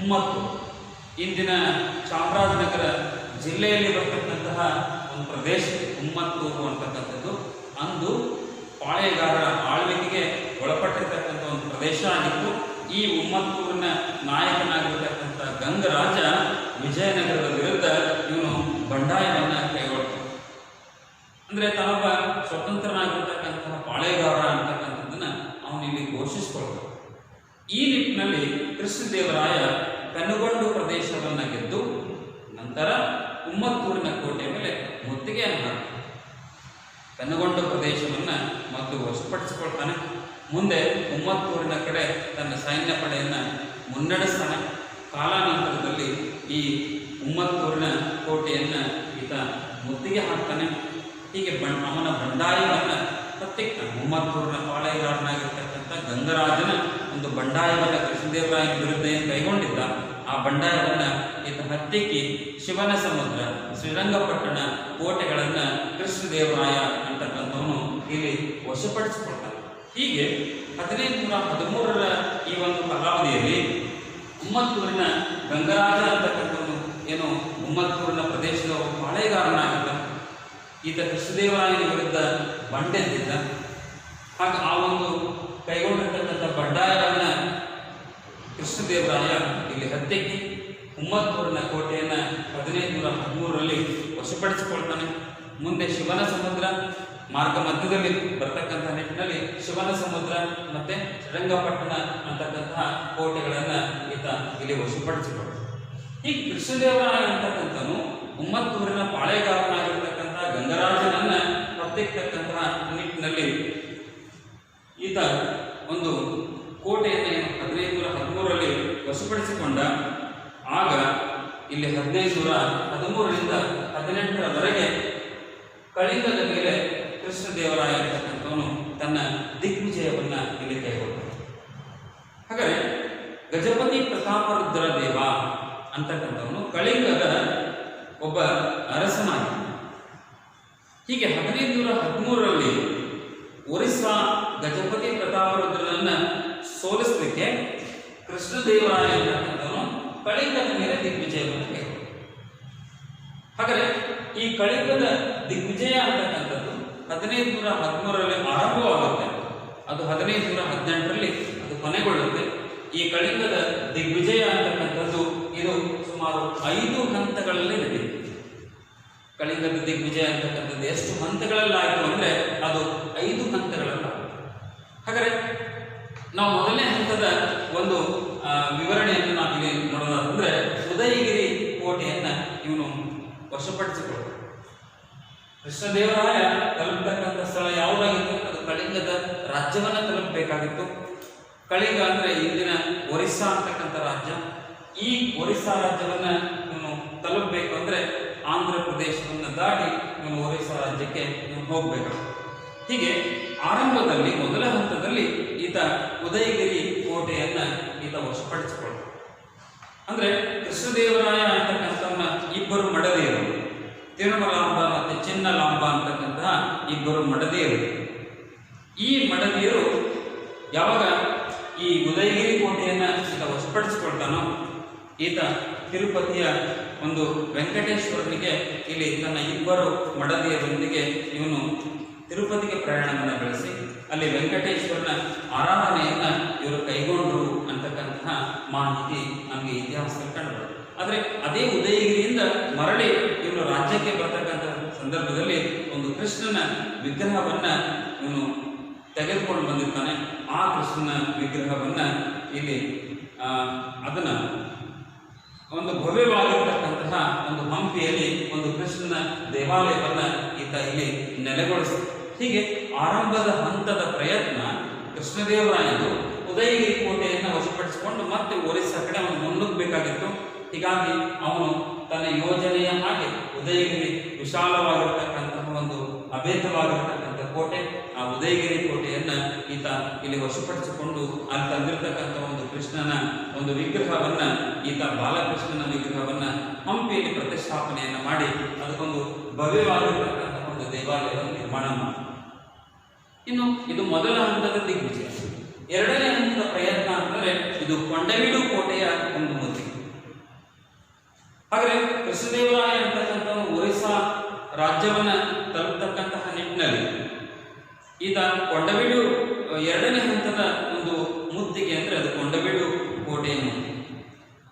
ಉಮ್ಮತ್ತೂರು ಇಂದಿನ ಚಾಮರಾಜನಗರ ಜಿಲ್ಲೆಯಲ್ಲಿ ಬರ್ತಕ್ಕಂತಹ ಒಂದು ಪ್ರದೇಶ ಉಮ್ಮತ್ತೂರು ಅಂತಕ್ಕಂಥದ್ದು ಅಂದು ಪಾಳೆಗಾರರ ಆಳ್ವಿಕೆಗೆ ಒಳಪಟ್ಟಿರ್ತಕ್ಕಂಥ ಒಂದು ಪ್ರದೇಶ ಆಗಿತ್ತು. ಈ ಉಮ್ಮತ್ತೂರಿನ ನಾಯಕನಾಗಿರ್ತಕ್ಕಂಥ ಗಂಗರಾಜ ವಿಜಯನಗರದ ವಿರುದ್ಧ ಇವನು ಬಂಡಾಯವನ್ನು ಕೈಗೊಳ್ತಾನೆ. ಅಂದರೆ ತಾನೊಬ್ಬ ಸ್ವತಂತ್ರನಾಗಿರ್ತಕ್ಕಂತಹ ಪಾಳೆಗಾರ ಅಂತಕ್ಕಂಥದ್ದನ್ನು ಅವನು ಇಲ್ಲಿ ಘೋಷಿಸಿಕೊಳ್ತಾನೆ. ಈ ನಿಟ್ಟಿನಲ್ಲಿ ಕೃಷ್ಣದೇವರಾಯ ಪೆನುಗೊಂಡು ಪ್ರದೇಶವನ್ನು ಗೆದ್ದು ನಂತರ ಉಮ್ಮತ್ತೂರಿನ ಕೋಟೆ ಮೇಲೆ ಮುತ್ತಿಗೆಯನ್ನು ಹಾಕ್ತಾನೆ. ಪೆನುಗೊಂಡು ಪ್ರದೇಶವನ್ನು ಮತ್ತು ವಶಪಡಿಸಿಕೊಳ್ತಾನೆ. ಮುಂದೆ ಉಮ್ಮತ್ತೂರಿನ ಕಡೆ ತನ್ನ ಸೈನ್ಯ ಪಡೆಯನ್ನು ಮುನ್ನಡೆಸ್ತಾನೆ. ಕಾಲಾನಂತರದಲ್ಲಿ ಈ ಉಮ್ಮತ್ತೂರಿನ ಕೋಟೆಯನ್ನು ಈತ ಮುತ್ತಿಗೆ ಹಾಕ್ತಾನೆ. ಹೀಗೆ ಅವನ ಬಂಡಾಯವನ್ನು ಪ್ರತ್ಯೇಕ ಉಮ್ಮತ್ತೂರಿನ ಪಾಳೆಗಾರನಾಗಿರ್ತಕ್ಕಂಥ ಗಂಗರಾಜನ ಒಂದು ಬಂಡಾಯವನ್ನು ಕೃಷ್ಣದೇವರಾಯನ ವಿರುದ್ಧ ಏನು ಕೈಗೊಂಡಿದ್ದ, ಆ ಬಂಡಾಯವನ್ನು ಈತ ಹತ್ತಿಕ್ಕಿ ಶಿವನ ಸಮುದ್ರ, ಶ್ರೀರಂಗಪಟ್ಟಣ ಕೋಟೆಗಳನ್ನು ಕೃಷ್ಣದೇವರಾಯ ಅಂತಕ್ಕಂಥವನು ಇಲ್ಲಿ ವಶಪಡಿಸಿಕೊಳ್ತಾನೆ. ಹೀಗೆ 1513ರ ಈ ಒಂದು ಕಾಲಾವಧಿಯಲ್ಲಿ ಉಮ್ಮತ್ತೂರಿನ ಗಂಗರಾಜ ಅಂತಕ್ಕಂಥವನು ಏನು ಉಮ್ಮತ್ತೂರಿನ ಪ್ರದೇಶದ ಒಬ್ಬ ಪಾಳೆಗಾರನಾಗಿದ್ದ. ಈತ ಕೃಷ್ಣದೇವರಾಯನ ವಿರುದ್ಧ ಬಂಡೆದ್ದಿದ್ದ. ಹಾಗೆ ಆ ಒಂದು ಕೈಗೊಂಡಿರ್ತಕ್ಕಂಥ ಬಂಡಾಯವನ್ನು ಕೃಷ್ಣದೇವರಾಯ ಇಲ್ಲಿ ಹತ್ತೆಕ್ಕಿ ಉಮ್ಮತ್ತೂರಿನ ಕೋಟೆಯನ್ನು 1513ರಲ್ಲಿ ವಶಪಡಿಸಿಕೊಳ್ತಾನೆ. ಮುಂದೆ ಶಿವನ ಸಮುದ್ರ ಮಾರ್ಗ ಮಧ್ಯದಲ್ಲಿ ಬರ್ತಕ್ಕಂಥ ನಿಟ್ಟಿನಲ್ಲಿ ಶಿವನ ಸಮುದ್ರ ಮತ್ತೆ ಶ್ರೀರಂಗಪಟ್ಟಣ ಅಂತಕ್ಕಂತಹ ಕೋಟೆಗಳನ್ನು ಈತ ಇಲ್ಲಿ ವಶಪಡಿಸಿಕೊಳ್ತಾನೆ. ಈ ಕೃಷ್ಣದೇವರಾಯ ಅಂತಕ್ಕಂಥನು ಉಮ್ಮತ್ತೂರಿನ ಪಾಳೆಗಾರನಾಗಿರ್ತಕ್ಕಂಥ ಗಂಗರಾಜನನ್ನ ಹತ್ತಿಕ್ಕಂತಹ ನಿಟ್ಟಿನಲ್ಲಿ ಈತ ಒಂದು ಕೋಟೆಯನ್ನು 1513ರಲ್ಲಿ ವಶಪಡಿಸಿಕೊಂಡ. ಆಗ ಇಲ್ಲಿ 1513ರಿಂದ 18ರವರೆಗೆ ಕಳಿಂಗದ ಮೇಲೆ ಕೃಷ್ಣದೇವರಾಯ ಅಂತಕ್ಕಂಥವನು ತನ್ನ ದಿಗ್ವಿಜಯವನ್ನ ಇಲ್ಲಿ ಕೈಗೊಳ್ತಾನೆ. ಹಾಗಾದರೆ ಗಜಪತಿ ಪ್ರತಾಪರುದ್ರ ದೇವ ಅಂತಕ್ಕಂಥವನು ಕಳಿಂಗದ ಒಬ್ಬ ಅರಸನಾಗಿದ್ದ. ಹೀಗೆ 1513ರಲ್ಲಿ ಒರಿಸ್ಸಾ ಗಜಪತಿ ಪ್ರತಾಪರುದ್ರನನ್ನ ಸೋಲಿಸಲಿಕ್ಕೆ ಕೃಷ್ಣದೇವರಾಯ ಅಂತಕ್ಕಂಥವನು ಕಳಿಂಗದ ಮೇಲೆ ದಿಗ್ವಿಜಯವನ್ನು ಕೈಗೊಂಡ. ಹಾಗಾದರೆ ಈ ಕಳಿಂಗದ ದಿಗ್ವಿಜಯ ಅಂತಕ್ಕಂಥದ್ದು 1513ರಲ್ಲಿ ಆರಂಭವಾಗುತ್ತೆ. ಅದು 1518ರಲ್ಲಿ ಅದು ಕೊನೆಗೊಳ್ಳುತ್ತೆ. ಈ ಕಳಿಂಗದ ದಿಗ್ವಿಜಯ ಅಂತಕ್ಕಂಥದ್ದು ಇದು ಸುಮಾರು 5 ಹಂತಗಳಲ್ಲಿ ನಡೆಯುತ್ತೆ. ಕಳಿಂಗದ ದಿಗ್ವಿಜಯ ಅಂತಕ್ಕಂಥದ್ದು ಎಷ್ಟು ಹಂತಗಳಲ್ಲಾಯಿತು ಅಂದರೆ ಅದು 5 ಹಂತಗಳಲ್ಲಾಗುತ್ತೆ. ಹಾಗಾದರೆ ನಾವು ಮೊದಲನೇ ಹಂತದ ಒಂದು ವಿವರಣೆಯನ್ನು ನಾವಿಲ್ಲಿ ನೋಡೋದಾದ್ರೆ ಉದಯಗಿರಿ ಕೋಟೆಯನ್ನು ಇವನು ವಶಪಡಿಸಿಕೊಳ್ಳ. ಕೃಷ್ಣದೇವರಾಯ ತಲುಪತಕ್ಕಂಥ ಸ್ಥಳ ಯಾವುದಾಗಿತ್ತು? ಅದು ಕಳಿಂಗದ ರಾಜ್ಯವನ್ನು ತಲುಪಬೇಕಾಗಿತ್ತು. ಕಳಿಂಗ ಅಂದರೆ ಇಂದಿನ ಒರಿಸ್ಸಾ ಅಂತಕ್ಕಂಥ ರಾಜ್ಯ. ಈ ಒರಿಸ್ಸಾ ರಾಜ್ಯವನ್ನು ಇವನು ತಲುಪಬೇಕು ಅಂದರೆ ಆಂಧ್ರ ಪ್ರದೇಶವನ್ನು ದಾಟಿ ಇವನು ಒರಿಸ್ಸಾ ರಾಜ್ಯಕ್ಕೆ ಇವನು ಹೋಗಬೇಕಾಗುತ್ತೆ. ಹೀಗೆ ಆರಂಭದಲ್ಲಿ ಮೊದಲ ಹಂತದಲ್ಲಿ ಈತ ಉದಯಗಿರಿ ಕೋಟೆಯನ್ನು ಈತ ವಶಪಡಿಸಿಕೊಳ್ಳ. ಅಂದರೆ ಕೃಷ್ಣದೇವರಾಯ ಅಂತಕ್ಕಂಥವನ್ನ ಇಬ್ಬರು ಮಡದಿಯರು, ತಿರುಮಲಾಂಬ ಮತ್ತು ಚಿನ್ನಲಾಂಬ ಅಂತಕ್ಕಂತಹ ಇಬ್ಬರು ಮಡದಿಯರು. ಈ ಮಡದಿಯರು ಯಾವಾಗ ಈ ಉದಯಗಿರಿ ಕೋಟೆಯನ್ನು ಈತ ವಶಪಡಿಸಿಕೊಳ್ತಾನೋ ಈತ ತಿರುಪತಿಯ ಒಂದು ವೆಂಕಟೇಶ್ವರನಿಗೆ ಇಲ್ಲಿ ತನ್ನ ಇಬ್ಬರು ಮಡದಿಯರೊಂದಿಗೆ ಇವನು ತಿರುಪತಿಗೆ ಪ್ರಯಾಣವನ್ನು ಬೆಳೆಸಿ ಅಲ್ಲಿ ವೆಂಕಟೇಶ್ವರನ ಆರಾಧನೆಯನ್ನು ಇವರು ಕೈಗೊಂಡರು ಅಂತಕ್ಕಂತಹ ಮಾಹಿತಿ ನಮಗೆ ಇತಿಹಾಸದಲ್ಲಿ ಕಂಡುಬರುತ್ತೆ. ಆದರೆ ಅದೇ ಉದಯಗಿರಿಯಿಂದ ಮರಳಿ ಇವನು ರಾಜ್ಯಕ್ಕೆ ಬರ್ತಕ್ಕಂಥ ಸಂದರ್ಭದಲ್ಲಿ ಒಂದು ಕೃಷ್ಣನ ವಿಗ್ರಹವನ್ನು ಇವನು ತೆಗೆದುಕೊಂಡು ಬಂದಿರ್ತಾನೆ. ಆ ಕೃಷ್ಣನ ವಿಗ್ರಹವನ್ನು ಇಲ್ಲಿ ಅದನ್ನು ಒಂದು ಭವ್ಯವಾಗಿರ್ತಕ್ಕಂತಹ ಒಂದು ಹಂಪಿಯಲ್ಲಿ ಒಂದು ಕೃಷ್ಣನ ದೇವಾಲಯವನ್ನು ಈತ ಇಲ್ಲಿ ನೆಲೆಗೊಳಿಸಿ. ಹೀಗೆ ಆರಂಭದ ಹಂತದ ಪ್ರಯತ್ನ ಕೃಷ್ಣದೇವರಾಯನು ಉದಯಗಿರಿ ಕೋಟೆಯನ್ನು ವಶಪಡಿಸಿಕೊಂಡು ಮತ್ತೆ ಒರಿಸ್ಸಾ ಕಡೆ ಅವನು ಮುನ್ನುಗ್ಗಬೇಕಾಗಿತ್ತು. ಹೀಗಾಗಿ ಅವನು ತನ್ನ ಯೋಜನೆಯ ಹಾಗೆ ಉದಯಗಿರಿ ವಿಶಾಲವಾಗಿರ್ತಕ್ಕಂತಹ ಒಂದು ಅಭೇದವಾಗಿರ್ತಕ್ಕಂಥ ಕೋಟೆ, ಆ ಉದಯಗಿರಿ ಕೋಟೆಯನ್ನು ಈತ ಇಲ್ಲಿ ವಶಪಡಿಸಿಕೊಂಡು ಅಲ್ಲಿ ತಂದಿರತಕ್ಕಂಥ ಒಂದು ಕೃಷ್ಣನ ಒಂದು ವಿಗ್ರಹವನ್ನು ಈತ ಬಾಲಕೃಷ್ಣನ ವಿಗ್ರಹವನ್ನು ಹಂಪಿಯಲ್ಲಿ ಪ್ರತಿಷ್ಠಾಪನೆಯನ್ನು ಮಾಡಿ ಅದಕ್ಕೊಂದು ಭವ್ಯವಾಗಿರ್ತಕ್ಕಂಥ ಒಂದು ದೇವಾಲಯವನ್ನು ನಿರ್ಮಾಣ ಮಾಡಿ. ಇನ್ನು ಇದು ಮೊದಲ ಹಂತದ ದಿಗ್ವಿಜಯ. ಎರಡನೇ ಹಂತದ ಪ್ರಯತ್ನ ಅಂತಂದ್ರೆ ಇದು ಕೊಂಡವೀಡು ಕೋಟೆಯ ಒಂದು ಮುತ್ತಿಗೆ. ಹಾಗಾದರೆ ಕೃಷ್ಣದೇವರಾಯ ಅಂತಕ್ಕಂಥ ಒರಿಸ್ಸಾ ರಾಜ್ಯವನ್ನ ತಲುಪತಕ್ಕಂತಹ ನಿಟ್ಟಿನಲ್ಲಿ ಈತ ಕೊಂಡವೀಡು ಎರಡನೇ ಹಂತದ ಒಂದು ಮುತ್ತಿಗೆ ಅಂದರೆ ಅದು ಕೊಂಡವೀಡು ಕೋಟೆಯ ಮುತ್ತಿಗೆ.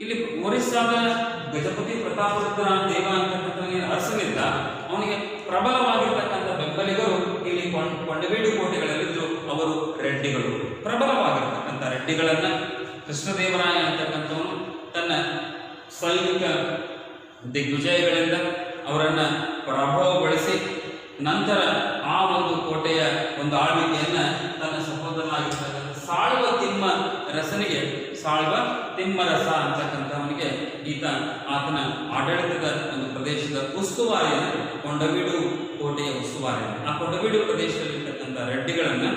ಇಲ್ಲಿ ಒರಿಸ್ಸಾದ ಗಜಪತಿ ಪ್ರತಾಪರುದ್ರ ದೇವ ಅಂತಕ್ಕಂಥ ಅರಸನಿಂದ ಅವನಿಗೆ ಪ್ರಬಲವಾಗಿರ್ತಕ್ಕಂಥ ಬೆಂಬಲಿಗರು ಇಲ್ಲಿ ಕೊಂಡವೀಡು ಕೋಟೆಗಳಲ್ಲಿದ್ದರು. ಅವರು ರೆಡ್ಡಿಗಳು. ಪ್ರಬಲವಾಗಿರ್ತಕ್ಕಂಥ ರೆಡ್ಡಿಗಳನ್ನು ಕೃಷ್ಣದೇವರಾಯ ಅಂತಕ್ಕಂಥವನು ತನ್ನ ಸೈನಿಕ ದಿಗ್ವಿಜಯಗಳಿಂದ ಅವರನ್ನು ಪರಾಭವಗೊಳಿಸಿ ನಂತರ ಆ ಒಂದು ಕೋಟೆಯ ಒಂದು ಆಳ್ವಿಕೆಯನ್ನು ತನ್ನ ಸಹೋದರನಾಗಿರ್ತಕ್ಕಂಥ ಸಾಳ್ವ ತಿಮ್ಮ ರಸನಿಗೆ, ಸಾಳ್ವ ತಿಮ್ಮರಸ ಅಂತಕ್ಕಂಥವನಿಗೆ ಈತ ಆತನ ಆಡಳಿತದ ಒಂದು ಪ್ರದೇಶದ ಉಸ್ತುವಾರಿಯನ್ನು ಕೊಂಡವೀಡು ಕೋಟೆಯ ಉಸ್ತುವಾರಿಯನ್ನು ಆ ಕೊಂಡವೀಡು ಪ್ರದೇಶದಲ್ಲಿರ್ತಕ್ಕಂಥ ರೆಡ್ಡಿಗಳನ್ನು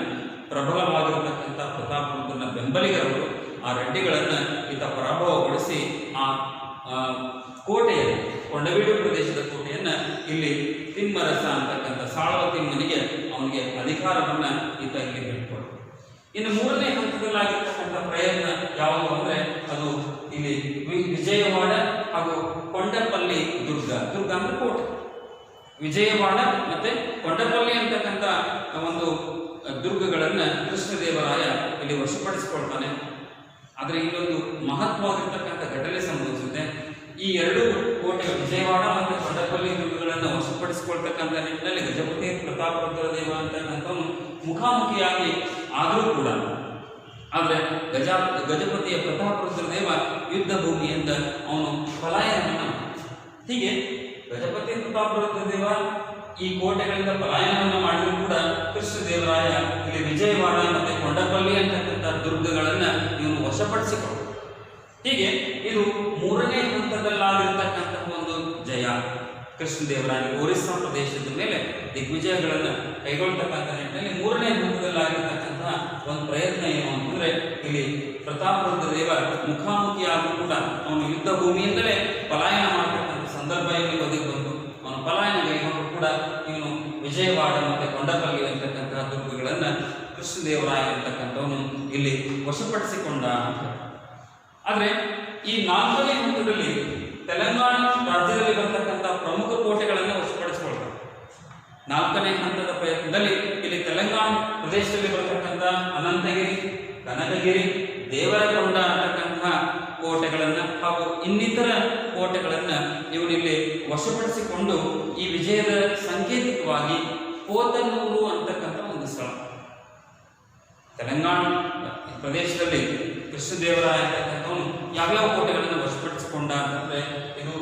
ಪ್ರಬಲವಾಗಿರತಕ್ಕಂಥ ಪ್ರತಾಪರುದ್ರನ ಬೆಂಬಲಿಗರವರು ಆ ರೆಡ್ಡಿಗಳನ್ನು ಈತ ಪರಾಭವಗೊಳಿಸಿ ಆ ಕೋಟೆಯನ್ನು ಕೊಂಡವೀಡು ಪ್ರದೇಶದ ಕೋಟೆಯನ್ನು ಇಲ್ಲಿ ತಿಮ್ಮರಸ ಅಂತಕ್ಕಂಥ ಸಾಳ್ವ ತಿಮ್ಮನಿಗೆ ಅವನಿಗೆ ಅಧಿಕಾರವನ್ನು ಈತ ಇಲ್ಲಿ ಬಿಟ್ಟುಕೊಡ. ಇನ್ನು ಮೂರನೇ ಹಂತದಲ್ಲಾಗಿರ್ತಕ್ಕಂಥ ಪ್ರಯತ್ನ ಯಾವುದು ಅಂದರೆ ಅದು ಇಲ್ಲಿ ವಿಜಯವಾಡ ಹಾಗೂ ಕೊಂಡಪಲ್ಲಿ ದುರ್ಗ. ದುರ್ಗ ಅಂದ್ರೆ ಕೋಟೆ. ವಿಜಯವಾಡ ಮತ್ತೆ ಕೊಂಡಪಲ್ಲಿ ಅಂತಕ್ಕಂಥ ಒಂದು ದುರ್ಗಗಳನ್ನು ಕೃಷ್ಣದೇವರಾಯ ಇಲ್ಲಿ ವಶಪಡಿಸಿಕೊಳ್ತಾನೆ. ಆದರೆ ಇಲ್ಲೊಂದು ಮಹತ್ವವಾಗಿರ್ತಕ್ಕಂಥ ಘಟನೆ ಸಂಭವಿಸುತ್ತೆ. ಈ ಎರಡು ಕೋಟೆಗಳು ವಿಜಯವಾಡ ಮತ್ತು ಕೊಂಡಪಲ್ಲಿ ದುರ್ಗಗಳನ್ನು ವಶಪಡಿಸಿಕೊಳ್ತಕ್ಕಂಥ ನಿಟ್ಟಿನಲ್ಲಿ ಗಜಪತಿ ಪ್ರತಾಪರುದ್ರ ದೇವ ಅಂತಕ್ಕಂಥವನು ಮುಖಾಮುಖಿಯಾಗಿ ಆದರೂ ಕೂಡ ಆದರೆ ಗಜಪತಿಯ ಪ್ರತಾಪರುದ್ರ ದೇವ ಯುದ್ಧ ಭೂಮಿಯಿಂದ ಅವನು ಪಲಾಯನವನ್ನು ಹೀಗೆ ಗಜಪತಿ ಪ್ರತಾಪರುದ್ರ ದೇವ ಈ ಕೋಟೆಗಳಿಂದ ಪಲಾಯನವನ್ನು ಮಾಡಿದರೂ ಕೂಡ ಕೃಷ್ಣದೇವರಾಯ ಇಲ್ಲಿ ವಿಜಯವಾಡ ಮತ್ತು ಕೊಂಡಪಲ್ಲಿ ಅಂತಕ್ಕಂಥ ದುರ್ಗಗಳನ್ನ ಇವನು ವಶಪಡಿಸಿಕೊಂಡ. ಹೀಗೆ ಇದು ಮೂರನೇ ಹಂತದಲ್ಲಾಗಿರ್ತಕ್ಕಂತಹ ಒಂದು ಜಯ. ಕೃಷ್ಣದೇವರಾಯ ಒರಿಸ್ಸಾ ಪ್ರದೇಶದ ಮೇಲೆ ದಿಗ್ವಿಜಯಗಳನ್ನು ಕೈಗೊಳ್ತಕ್ಕಂಥ ನಿಟ್ಟಿನಲ್ಲಿ ಮೂರನೇ ಹಂತದಲ್ಲಾಗಿರ್ತಕ್ಕಂತಹ ಒಂದು ಪ್ರಯತ್ನ ಏನು ಅಂತಂದ್ರೆ ಇಲ್ಲಿ ಪ್ರತಾಪರುದ್ರ ದೇವ ಮುಖಾಮುಖಿಯಾಗಿ ಕೂಡ ಅವನು ಯುದ್ಧ ಭೂಮಿಯಿಂದಲೇ ಪಲಾಯನ ಮಾಡತಕ್ಕಂಥ ಸಂದರ್ಭ ಇಲ್ಲಿ ಒದಗಿ ಬಂದು ಅವನು ಪಲಾಯನ ಕೈಗೊಂಡು ಕೂಡ ಇವನು ವಿಜಯವಾಡ ಮತ್ತು ಕೊಂಡಪಲ್ಲಿ ಅಂತಕ್ಕಂತಹ ದುರ್ಗಗಳನ್ನು ಕೃಷ್ಣದೇವರಾಯ ಅಂತಕ್ಕಂಥವನು ಇಲ್ಲಿ ವಶಪಡಿಸಿಕೊಂಡ. ಆದರೆ ಈ ನಾಲ್ಕನೇ ಹಂತದಲ್ಲಿ ತೆಲಂಗಾಣ ರಾಜ್ಯದಲ್ಲಿ ಬರ್ತಕ್ಕಂಥ ಪ್ರಮುಖ ಕೋಟೆಗಳನ್ನು ವಶಪಡಿಸಿಕೊಳ್ತಾರೆ. ನಾಲ್ಕನೇ ಹಂತದ ಪ್ರಯತ್ನದಲ್ಲಿ ಇಲ್ಲಿ ತೆಲಂಗಾಣ ಪ್ರದೇಶದಲ್ಲಿ ಬರ್ತಕ್ಕಂಥ ಅನಂತಗಿರಿ, ಕನಕಗಿರಿ, ದೇವರಕೊಂಡ ಅಂತಕ್ಕಂತಹ ಕೋಟೆಗಳನ್ನು ಹಾಗೂ ಇನ್ನಿತರ ಕೋಟೆಗಳನ್ನು ಇವನಿಲ್ಲಿ ವಶಪಡಿಸಿಕೊಂಡು ಈ ವಿಜಯದ ಸಂಕೇತಿಕವಾಗಿ ಪೋತನೂರು ಅಂತಕ್ಕಂಥ ಒಂದು ಸ್ಥಳ. ತೆಲಂಗಾಣ ಪ್ರದೇಶದಲ್ಲಿ ಕೃಷ್ಣದೇವರಾಯ ಅಂತಕ್ಕಂಥವನು ಯಾವ್ಯಾವ ಕೋಟೆಗಳನ್ನು ವಶಪಡಿಸಿಕೊಂಡ ಅಂತಂದ್ರೆ ಇದು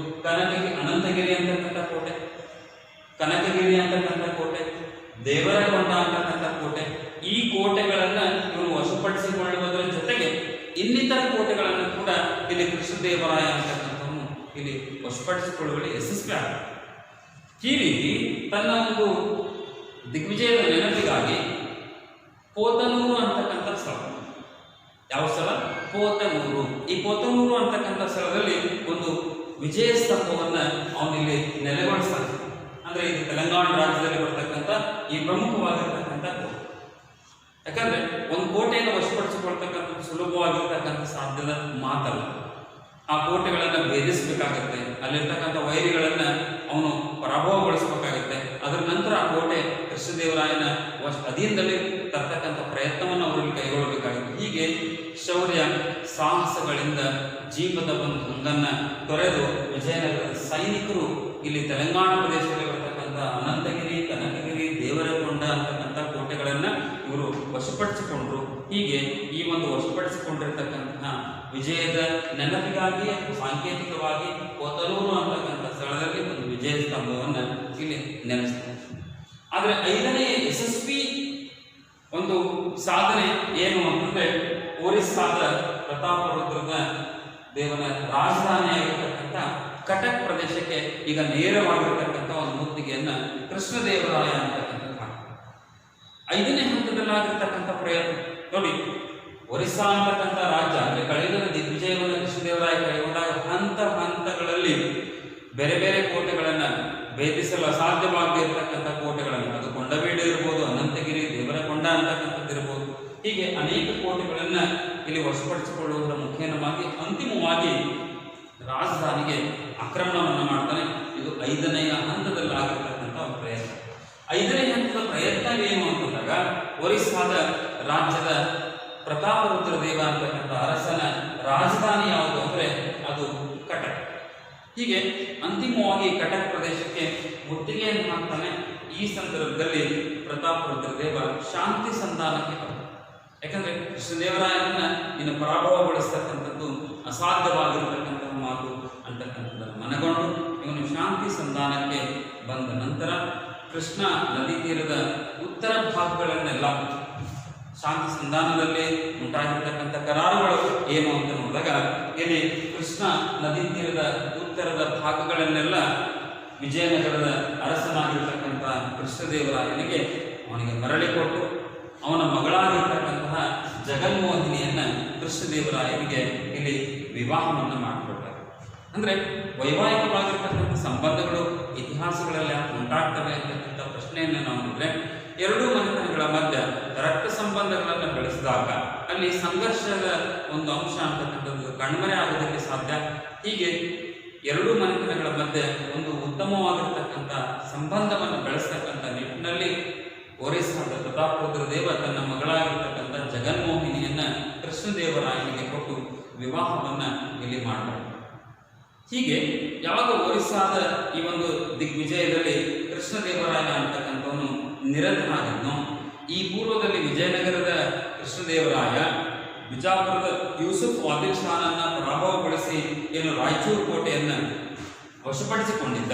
ಅನಂತಗಿರಿ ಅಂತಕ್ಕಂಥ ಕೋಟೆ, ಕನಕಗಿರಿ ಅಂತಕ್ಕಂಥ ಕೋಟೆ, ದೇವರಕೊಂಡ ಅಂತಕ್ಕಂಥ ಕೋಟೆ. ಈ ಕೋಟೆಗಳನ್ನ ಇವನು ವಶಪಡಿಸಿಕೊಳ್ಳುವುದರ ಜೊತೆಗೆ ಇನ್ನಿತರ ಕೋಟೆಗಳನ್ನು ಕೂಡ ಇಲ್ಲಿ ಕೃಷ್ಣದೇವರಾಯ ಅಂತಕ್ಕಂಥವನು ಇಲ್ಲಿ ವಶಪಡಿಸಿಕೊಳ್ಳುವಲ್ಲಿ ಯಶಸ್ವಿ ಆಗ. ಈ ರೀತಿ ತನ್ನ ಒಂದು ದಿಗ್ವಿಜಯದ ನೆನಪಿಗಾಗಿ ಪೋತನೂರು ಅಂತಕ್ಕಂಥ ಸ್ಥಳ, ಯಾವ ಸ್ಥಳ? ಪೋತನೂರು. ಈ ಪೋತನೂರು ಅಂತಕ್ಕಂಥ ಸ್ಥಳದಲ್ಲಿ ಒಂದು ವಿಜಯ ಸ್ತಂಭವನ್ನ ಅವನಿಲ್ಲಿ ನೆಲೆಗೊಳಿಸ್ತಾನೆ. ಅಂದ್ರೆ ಇದು ತೆಲಂಗಾಣ ರಾಜ್ಯದಲ್ಲಿ ಬರ್ತಕ್ಕಂಥ ಈ ಪ್ರಮುಖವಾಗಿರ್ತಕ್ಕಂಥ ಕೋಟೆ. ಯಾಕಂದ್ರೆ ಒಂದು ಕೋಟೆಯನ್ನು ವಶಪಡಿಸಿಕೊಳ್ತಕ್ಕಂಥ ಸುಲಭವಾಗಿರ್ತಕ್ಕಂಥ ಸಾಧ್ಯದ ಮಾತಲ್ಲ. ಆ ಕೋಟೆಗಳನ್ನು ಭೇದಿಸಬೇಕಾಗತ್ತೆ, ಅಲ್ಲಿರ್ತಕ್ಕಂಥ ವೈರಿಗಳನ್ನ ಅವನು ಪರಾಭವಗೊಳಿಸಬೇಕಾಗತ್ತೆ. ಅದರ ನಂತರ ಆ ಕೋಟೆ ಕೃಷ್ಣದೇವರಾಯನ ಅಧೀನದಲ್ಲಿ ತರ್ತಕ್ಕಂಥ ಪ್ರಯತ್ನವನ್ನು ಅವರಲ್ಲಿ ಕೈಗೊಳ್ಳಬೇಕಾಗುತ್ತೆ. ಹೀಗೆ ಶೌರ್ಯ ಸಾಹಸಗಳಿಂದ ಜೀವದ ಒಂದು ಹಂಗನ್ನ ತೊರೆದು ವಿಜಯನಗರದ ಸೈನಿಕರು ಇಲ್ಲಿ ತೆಲಂಗಾಣ ಪ್ರದೇಶದಲ್ಲಿ ಬರ್ತಕ್ಕಂಥ ಅನಂತಗಿರಿ, ಕನಕಗಿರಿ, ದೇವರಕೊಂಡ ಅಂತಕ್ಕಂಥ ಕೋಟೆಗಳನ್ನು ಇವರು ವಶಪಡಿಸಿಕೊಂಡ್ರು. ಹೀಗೆ ಈ ಒಂದು ವಶಪಡಿಸಿಕೊಂಡಿರ್ತಕ್ಕಂತಹ ವಿಜಯದ ನೆನಪಿಗಾಗಿ ಸಾಂಕೇತಿಕವಾಗಿ ಪೋತನೂರು ಅಂತಕ್ಕಂಥ ಸ್ಥಳದಲ್ಲಿ ಒಂದು ವಿಜಯ ಸ್ತಂಭವನ್ನು ಇಲ್ಲಿ ನೆನೆಸ್ತಾರೆ. ಆದರೆ ಐದನೇ ಯಶಸ್ವಿ ಒಂದು ಸಾಧನೆ ಏನು ಅಂತಂದ್ರೆ ಒರಿಸ್ಸಾದ ಪ್ರತಾಪರುದ್ರದ ದೇವನ ರಾಜಧಾನಿಯಾಗಿರ್ತಕ್ಕಂಥ ಕಟಕ್ ಪ್ರದೇಶಕ್ಕೆ ಈಗ ನೇರವಾಗಿರ್ತಕ್ಕಂಥ ಒಂದು ಮುತ್ತಿಗೆಯನ್ನ ಕೃಷ್ಣದೇವರಾಯ ಅಂತಕ್ಕಂಥ ಐದನೇ ಹಂತದಲ್ಲಾಗಿರ್ತಕ್ಕಂಥ ಪ್ರಯತ್ನ ನೋಡಿ. ಒರಿಸ್ಸಾ ಅಂತಕ್ಕಂಥ ರಾಜ್ಯ ಅಂದ್ರೆ ಕಳೆದ ದಿಗ್ವಿಜಯವನ್ನು ಕೃಷ್ಣದೇವರಾಯ ಕೈಗೊಂಡಾಗ ಹಂತ ಹಂತಗಳಲ್ಲಿ ಬೇರೆ ಬೇರೆ ಕೋಟೆಗಳನ್ನ ಭೇದಿಸಲು ಅಸಾಧ್ಯವಾಗಿರ್ತಕ್ಕಂಥ ಕೋಟೆಗಳನ್ನು, ಅದು ಕೊಂಡಬೇಡು ಇರ್ಬೋದು, ಅನಂತಗಿರಿ, ದೇವರಕೊಂಡ ಅಂತಕ್ಕಂಥದ್ದು ಇರ್ಬೋದು, ಹೀಗೆ ಅನೇಕ ಕೋಟೆಗಳನ್ನ ಇಲ್ಲಿ ವಶಪಡಿಸಿಕೊಳ್ಳುವುದರ ಮುಖೇನವಾಗಿ ಅಂತಿಮವಾಗಿ ರಾಜಧಾನಿಗೆ ಆಕ್ರಮಣವನ್ನು ಮಾಡ್ತಾನೆ. ಇದು ಐದನೆಯ ಹಂತದಲ್ಲಾಗಿರ್ತಕ್ಕಂಥ ಒಂದು ಪ್ರಯತ್ನ. ಐದನೇ ಹಂತದ ಪ್ರಯತ್ನ ಏನು ಅಂತಂದಾಗ ಒರಿಸ್ಸಾದ ರಾಜ್ಯದ ಪ್ರತಾಪರುದ್ರ ದೇವ ಅಂತಕ್ಕಂಥ ಅರಸನ ರಾಜಧಾನಿ ಯಾವುದು ಅಂದ್ರೆ ಅದು ಕಟಕ್. ಹೀಗೆ ಅಂತಿಮವಾಗಿ ಕಟಕ್ ಪ್ರದೇಶಕ್ಕೆ ಮುತ್ತಿಗೆಯನ್ನು ಹಾಕ್ತಾನೆ. ಈ ಸಂದರ್ಭದಲ್ಲಿ ಪ್ರತಾಪರುದ್ರ ದೇವ ಶಾಂತಿ ಸಂಧಾನಕ್ಕೆ ಬಂದ. ಯಾಕಂದ್ರೆ ಕೃಷ್ಣದೇವರಾಯನನ್ನ ಇನ್ನು ಪರಾಭವಗೊಳಿಸ್ತಕ್ಕಂಥದ್ದು ಅಸಾಧ್ಯವಾಗಿರತಕ್ಕಂತಹ ಮಾತು ಅಂತಕ್ಕಂಥದ್ದನ್ನು ಮನಗೊಂಡು ಇವನು ಶಾಂತಿ ಸಂಧಾನಕ್ಕೆ ಬಂದ ನಂತರ ಕೃಷ್ಣ ನದಿ ತೀರದ ಉತ್ತರ ಭಾಗಗಳನ್ನೆಲ್ಲ ಶಾಂತಿ ಸಂಧಾನದಲ್ಲಿ ಉಂಟಾಗಿರ್ತಕ್ಕಂಥ ಕರಾರುಗಳು ಏನು ಅಂತ ನೋಡಿದಾಗ ಇಲ್ಲಿ ಕೃಷ್ಣ ನದಿ ತೀರದ ಉತ್ತರದ ಭಾಗಗಳನ್ನೆಲ್ಲ ವಿಜಯನಗರದ ಅರಸನಾಗಿರ್ತಕ್ಕಂಥ ಕೃಷ್ಣದೇವರಾಯನಿಗೆ ಅವನಿಗೆ ಮರಳಿ ಕೊಟ್ಟು ಅವನ ಮಗಳಾಗಿರ್ತಕ್ಕಂತಹ ಜಗನ್ಮೋಹಿನಿಯನ್ನ ಕೃಷ್ಣದೇವರಾಯನಿಗೆ ಇಲ್ಲಿ ವಿವಾಹವನ್ನು ಮಾಡಿಕೊಡ್ತಾರೆ. ಅಂದ್ರೆ ವೈವಾಹಿಕವಾಗಿರ್ತಕ್ಕಂಥ ಸಂಬಂಧಗಳು ಇತಿಹಾಸಗಳಲ್ಲಿ ಉಂಟಾಗ್ತವೆ ಅಂತಕ್ಕಂಥ ಪ್ರಶ್ನೆಯನ್ನು ನಾವು ನೋಡಿದ್ರೆ ಎರಡೂ ಮನೆತನಗಳ ಮಧ್ಯ ರಕ್ತ ಸಂಬಂಧಗಳನ್ನು ಬೆಳೆಸಿದಾಗ ಅಲ್ಲಿ ಸಂಘರ್ಷದ ಒಂದು ಅಂಶ ಅಂತಕ್ಕಂಥದ್ದು ಕಣ್ಮರೆ ಆಗೋದಕ್ಕೆ ಸಾಧ್ಯ. ಹೀಗೆ ಎರಡೂ ಮನೆತನಗಳ ಮಧ್ಯೆ ಒಂದು ಉತ್ತಮವಾಗಿರ್ತಕ್ಕಂಥ ಸಂಬಂಧವನ್ನು ಬೆಳೆಸ್ತಕ್ಕಂಥ ನಿಟ್ಟಿನಲ್ಲಿ ಒರಿಸ್ಸಾದ ಪ್ರತಾಪರುದ್ರ ದೇವ ತನ್ನ ಮಗಳಾಗಿರ್ತಕ್ಕಂಥ ಜಗನ್ಮೋಹಿನಿಯನ್ನ ಕೃಷ್ಣದೇವರಾಯನಿಗೆ ಕೊಟ್ಟು ವಿವಾಹವನ್ನ ಇಲ್ಲಿ ಮಾಡಬೇಕು. ಹೀಗೆ ಯಾವಾಗ ಒರಿಸ್ಸಾದ ಈ ಒಂದು ದಿಗ್ವಿಜಯದಲ್ಲಿ ಕೃಷ್ಣದೇವರಾಯ ಅಂತಕ್ಕಂಥವನು ನಿರತನಾಗಿದ್ನೋ, ಈ ಪೂರ್ವದಲ್ಲಿ ವಿಜಯನಗರದ ಕೃಷ್ಣದೇವರಾಯ ಬಿಜಾಪುರದ ಯೂಸುಫ್ ಆದಿಲ್ ಶಾನನ್ನ ಪರಾಭವಗೊಳಿಸಿ ಏನು ರಾಯಚೂರು ಕೋಟೆಯನ್ನು ವಶಪಡಿಸಿಕೊಂಡಿದ್ದ.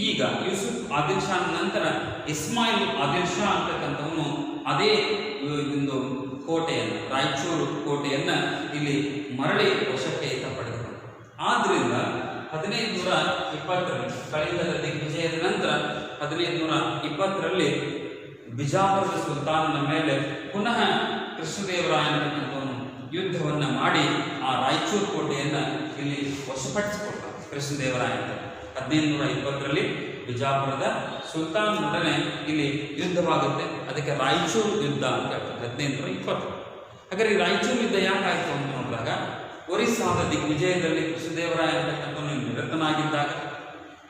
ಈಗ ಯೂಸುಫ್ ಆದಿಲ್ ಶಾನ್ ನಂತರ ಇಸ್ಮಾಯಿಲ್ ಆದಿಲ್ ಶಾ ಅಂತಕ್ಕಂಥವನು ಅದೇ ಒಂದು ಕೋಟೆಯನ್ನು, ರಾಯಚೂರು ಕೋಟೆಯನ್ನ ಇಲ್ಲಿ ಮರಳಿ ವಶಕ್ಕೆ ಪಡೆದ. ಆದ್ರಿಂದ 1520 ಕಳಿಂಗದ ದಿಗ್ವಿಜಯದ ನಂತರ 1520ರಲ್ಲಿ ಬಿಜಾಪುರದ ಸುಲ್ತಾನನ ಮೇಲೆ ಪುನಃ ಕೃಷ್ಣದೇವರಾಯ ಅಂತಕ್ಕಂಥವನು ಯುದ್ಧವನ್ನು ಮಾಡಿ ಆ ರಾಯಚೂರು ಕೋಟೆಯನ್ನು ಇಲ್ಲಿ ವಶಪಡಿಸಿಕೊಟ್ಟ ಕೃಷ್ಣದೇವರಾಯ ಅಂತ. 1520ರಲ್ಲಿ ಬಿಜಾಪುರದ ಸುಲ್ತಾನನೊಡನೆ ಇಲ್ಲಿ ಯುದ್ಧವಾಗುತ್ತೆ. ಅದಕ್ಕೆ ರಾಯಚೂರು ಯುದ್ಧ ಅಂತ ಹೇಳ್ತಾರೆ, 1520. ಹಾಗಾದ್ರೆ ಈ ರಾಯಚೂರು ಯುದ್ಧ ಯಾಕಾಯ್ತು ಅಂತ ನೋಡಿದಾಗ, ಒರಿಸ್ಸಾದ ದಿಗ್ವಿಜಯದಲ್ಲಿ ಕೃಷ್ಣದೇವರಾಯ ಅಂತಕ್ಕಂಥವನು ನಿರತನಾಗಿದ್ದಾಗ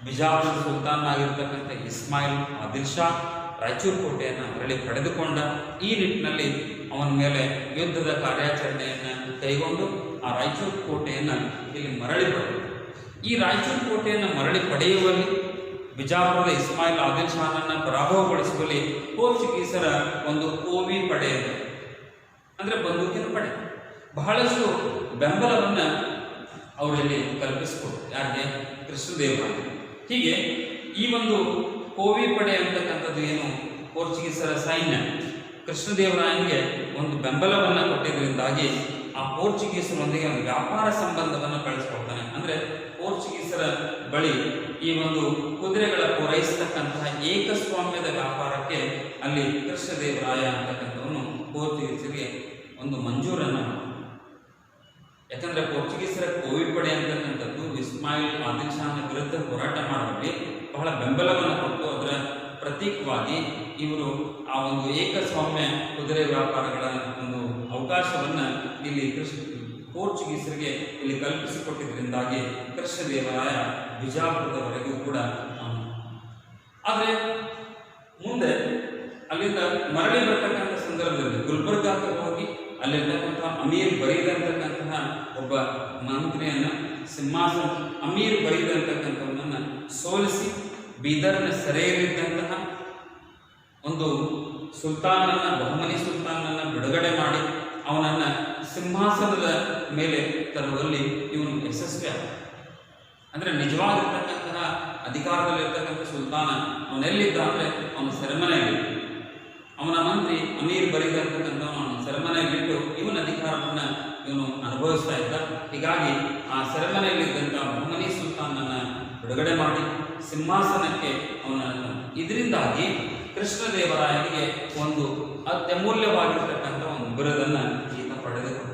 ಬಿಜಾಪುರದ ಸುಲ್ತಾನನಾಗಿರ್ತಕ್ಕಂಥ ಇಸ್ಮಾಯಿಲ್ ಆದಿಲ್ ಶಾ ರಾಯಚೂರು ಕೋಟೆಯನ್ನು ಮರಳಿ ಪಡೆದುಕೊಂಡ. ಈ ನಿಟ್ಟಿನಲ್ಲಿ ಅವನ ಮೇಲೆ ಯುದ್ಧದ ಕಾರ್ಯಾಚರಣೆಯನ್ನು ಕೈಗೊಂಡು ಆ ರಾಯಚೂರು ಕೋಟೆಯನ್ನು ಇಲ್ಲಿ ಮರಳಿ ಪಡೆದ. ಈ ರಾಯಚೂರು ಕೋಟೆಯನ್ನು ಮರಳಿ ಪಡೆಯುವಲ್ಲಿ, ಬಿಜಾಪುರದ ಇಸ್ಮಾಯಿಲ್ ಆದಿಲ್ ಶಾನನ್ನು ಪರಾಭವಗೊಳಿಸುವಲ್ಲಿ ಪೋರ್ಚುಗೀಸರ ಒಂದು ಕೋವಿ ಪಡೆ ಅಂದರೆ ಬಂದೂಕಿನ ಪಡೆ ಬಹಳಷ್ಟು ಬೆಂಬಲವನ್ನು ಅವರಲ್ಲಿ ಕಲ್ಪಿಸಿಕೊಟ್ಟು. ಯಾರಿಗೆ? ಕೃಷ್ಣದೇವರಾಯ. ಹೀಗೆ ಈ ಒಂದು ಕೋವಿ ಪಡೆ ಅಂತಕ್ಕಂಥದ್ದು ಏನು ಪೋರ್ಚುಗೀಸರ ಸೈನ್ಯ ಕೃಷ್ಣದೇವರಾಯನಿಗೆ ಒಂದು ಬೆಂಬಲವನ್ನು ಕೊಟ್ಟಿದ್ದರಿಂದಾಗಿ ಆ ಪೋರ್ಚುಗೀಸರೊಂದಿಗೆ ಒಂದು ವ್ಯಾಪಾರ ಸಂಬಂಧವನ್ನು ಬೆಳೆಸ್ಕೊಳ್ತಾನೆ. ಅಂದರೆ ಪೋರ್ಚುಗೀಸರ ಬಳಿ ಈ ಒಂದು ಕುದುರೆಗಳ ಪೂರೈಸತಕ್ಕಂತಹ ಏಕಸ್ವಾಮ್ಯದ ವ್ಯಾಪಾರಕ್ಕೆ ಅಲ್ಲಿ ಕೃಷ್ಣದೇವರಾಯ ಅಂತಕ್ಕಂಥವನು ಪೋರ್ಚುಗೀಸರಿಗೆ ಒಂದು ಮಂಜೂರನ್ನು. ಯಾಕಂದ್ರೆ ಪೋರ್ಚುಗೀಸರ ಕೋವಿ ಪಡೆ ಅಂತಕ್ಕಂಥದ್ದು ಇಸ್ಮಾಯಿಲ್ ಆದಿಲ್ ಶಾನ ವಿರುದ್ಧ ಹೋರಾಟ ಮಾಡುವಲ್ಲಿ ಬಹಳ ಬೆಂಬಲವನ್ನು ಕೊಟ್ಟು ಅದರ ಪ್ರತೀಕವಾಗಿ ಇವರು ಆ ಒಂದು ಏಕಸ್ವಾಮ್ಯ ಕುದುರೆ ವ್ಯಾಪಾರಗಳ ಒಂದು ಅವಕಾಶವನ್ನು ಇಲ್ಲಿ ಪೋರ್ಚುಗೀಸರಿಗೆ ಇಲ್ಲಿ ಕಲ್ಪಿಸಿಕೊಟ್ಟಿದ್ದರಿಂದಾಗಿ ಕೃಷ್ಣದೇವರಾಯ ಬಿಜಾಪುರದವರೆಗೂ ಕೂಡ. ಆದರೆ ಮುಂದೆ ಅಲ್ಲಿಂದ ಮರಳಿ ಬರ್ತಕ್ಕಂಥ ಸಂದರ್ಭದಲ್ಲಿ ಗುಲ್ಬರ್ಗಾಕ್ಕೆ ಹೋಗಿ ಅಲ್ಲಿರ್ತಕ್ಕಂಥ ಅಮೀರ್ ಬರೀದ್ ಅಂತಕ್ಕಂತಹ ಒಬ್ಬ ಮಂತ್ರಿಯನ್ನ, ಸಿಂಹಾಸನ ಅಮೀರ್ ಬರೀದ್ ಅಂತಕ್ಕಂಥವನ್ನ ಸೋಲಿಸಿ ಬೀದರ್ನ ಸೆರೆಯಲ್ಲಿದ್ದಂತಹ ಒಂದು ಸುಲ್ತಾನನ್ನ, ಬಹುಮನಿ ಸುಲ್ತಾನನ್ನ ಬಿಡುಗಡೆ ಮಾಡಿ ಅವನನ್ನ ಸಿಂಹಾಸನದ ಮೇಲೆ ತರುವಲ್ಲಿ ಇವನು ಯಶಸ್ವಿ ಆದ. ಅಂದ್ರೆ ನಿಜವಾಗಿರ್ತಕ್ಕಂತಹ ಅಧಿಕಾರದಲ್ಲಿರ್ತಕ್ಕಂಥ ಸುಲ್ತಾನ ಅವನೆಲ್ಲಿದ್ದ ಅಂದ್ರೆ ಅವನ ಸೆರೆಮನೆಯಲ್ಲಿ, ಅವನ ಮಂತ್ರಿ ಅಮೀರ್ ಬರೀದ್ ಅಂತಕ್ಕಂಥವನು ಅವನ ಸೆರೆಮನೆಯಲ್ಲಿಟ್ಟು ಇವನ ಅಧಿಕಾರವನ್ನ ಇವನು ಅನುಭವಿಸ್ತಾ ಇದ್ದ. ಹೀಗಾಗಿ ಆ ಸೆರೆಮನೆಯಲ್ಲಿದ್ದಂಥ ಬಹುಮನಿ ಸುಲ್ತಾನನ್ನ ಬಿಡುಗಡೆ ಮಾಡಿ ಸಿಂಹಾಸನಕ್ಕೆ ಅವನನ್ನು, ಇದರಿಂದಾಗಿ ಕೃಷ್ಣದೇವರಾಯನಿಗೆ ಒಂದು ಅತ್ಯಮೂಲ್ಯವಾಗಿರ್ತಕ್ಕಂಥ ಒಂದು ಬಿರುದನ್ನು ಈತ ಪಡೆದುಕೊಂಡ.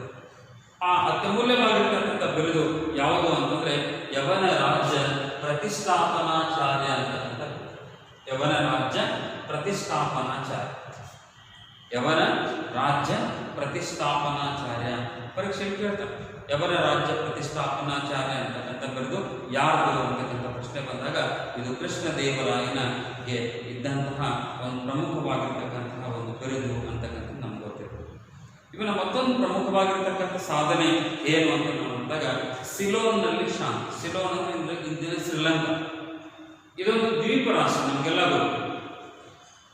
ಆ ಅತ್ಯಮೂಲ್ಯವಾಗಿರ್ತಕ್ಕಂಥ ಬಿರುದು ಯಾವುದು ಅಂತಂದ್ರೆ ಯವನ ರಾಜ್ಯ ಪ್ರತಿಷ್ಠಾಪನಾಚಾರ್ಯ ಅಂತಕ್ಕಂಥ. ಯವನ ರಾಜ್ಯ ಪ್ರತಿಷ್ಠಾಪನಾಚಾರ್ಯ, ಯವನ ರಾಜ್ಯ ಪ್ರತಿಷ್ಠಾಪನಾಚಾರ್ಯ. ಪರೀಕ್ಷೆಯಲ್ಲಿ ಕೇಳ್ತಾರೆ ಯವನ ರಾಜ್ಯ ಪ್ರತಿಷ್ಠಾಪನಾಚಾರ್ಯ ಅಂತಕ್ಕಂಥ ಬಿರುದು ಯಾರು ಅಂತಕ್ಕಂಥ ಪ್ರಶ್ನೆ ಬಂದಾಗ ಇದು ಕೃಷ್ಣದೇವರಾಯನಿಗೆ ಇದ್ದಂತಹ ಒಂದು ಪ್ರಮುಖವಾಗಿರ್ತಕ್ಕಂತಹ ಒಂದು ಬಿರುದು ಅಂತಕ್ಕಂಥದ್ದು ನಮ್ಗೆ ಗೊತ್ತಿರ್ತದೆ. ಇವನ ಮತ್ತೊಂದು ಪ್ರಮುಖವಾಗಿರ್ತಕ್ಕಂಥ ಸಾಧನೆ ಏನು ಅಂತ ನೋಡಿದಾಗ ಸಿಲೋನ್ನಲ್ಲಿ ಶಾಂತಿ. ಸಿಲೋನ್ ಅಂದ್ರೆ ಇಂದಿನ ಶ್ರೀಲಂಕಾ, ಇದೊಂದು ದ್ವೀಪ ರಾಷ್ಟ್ರ, ನಮಗೆಲ್ಲ ಗೊತ್ತು.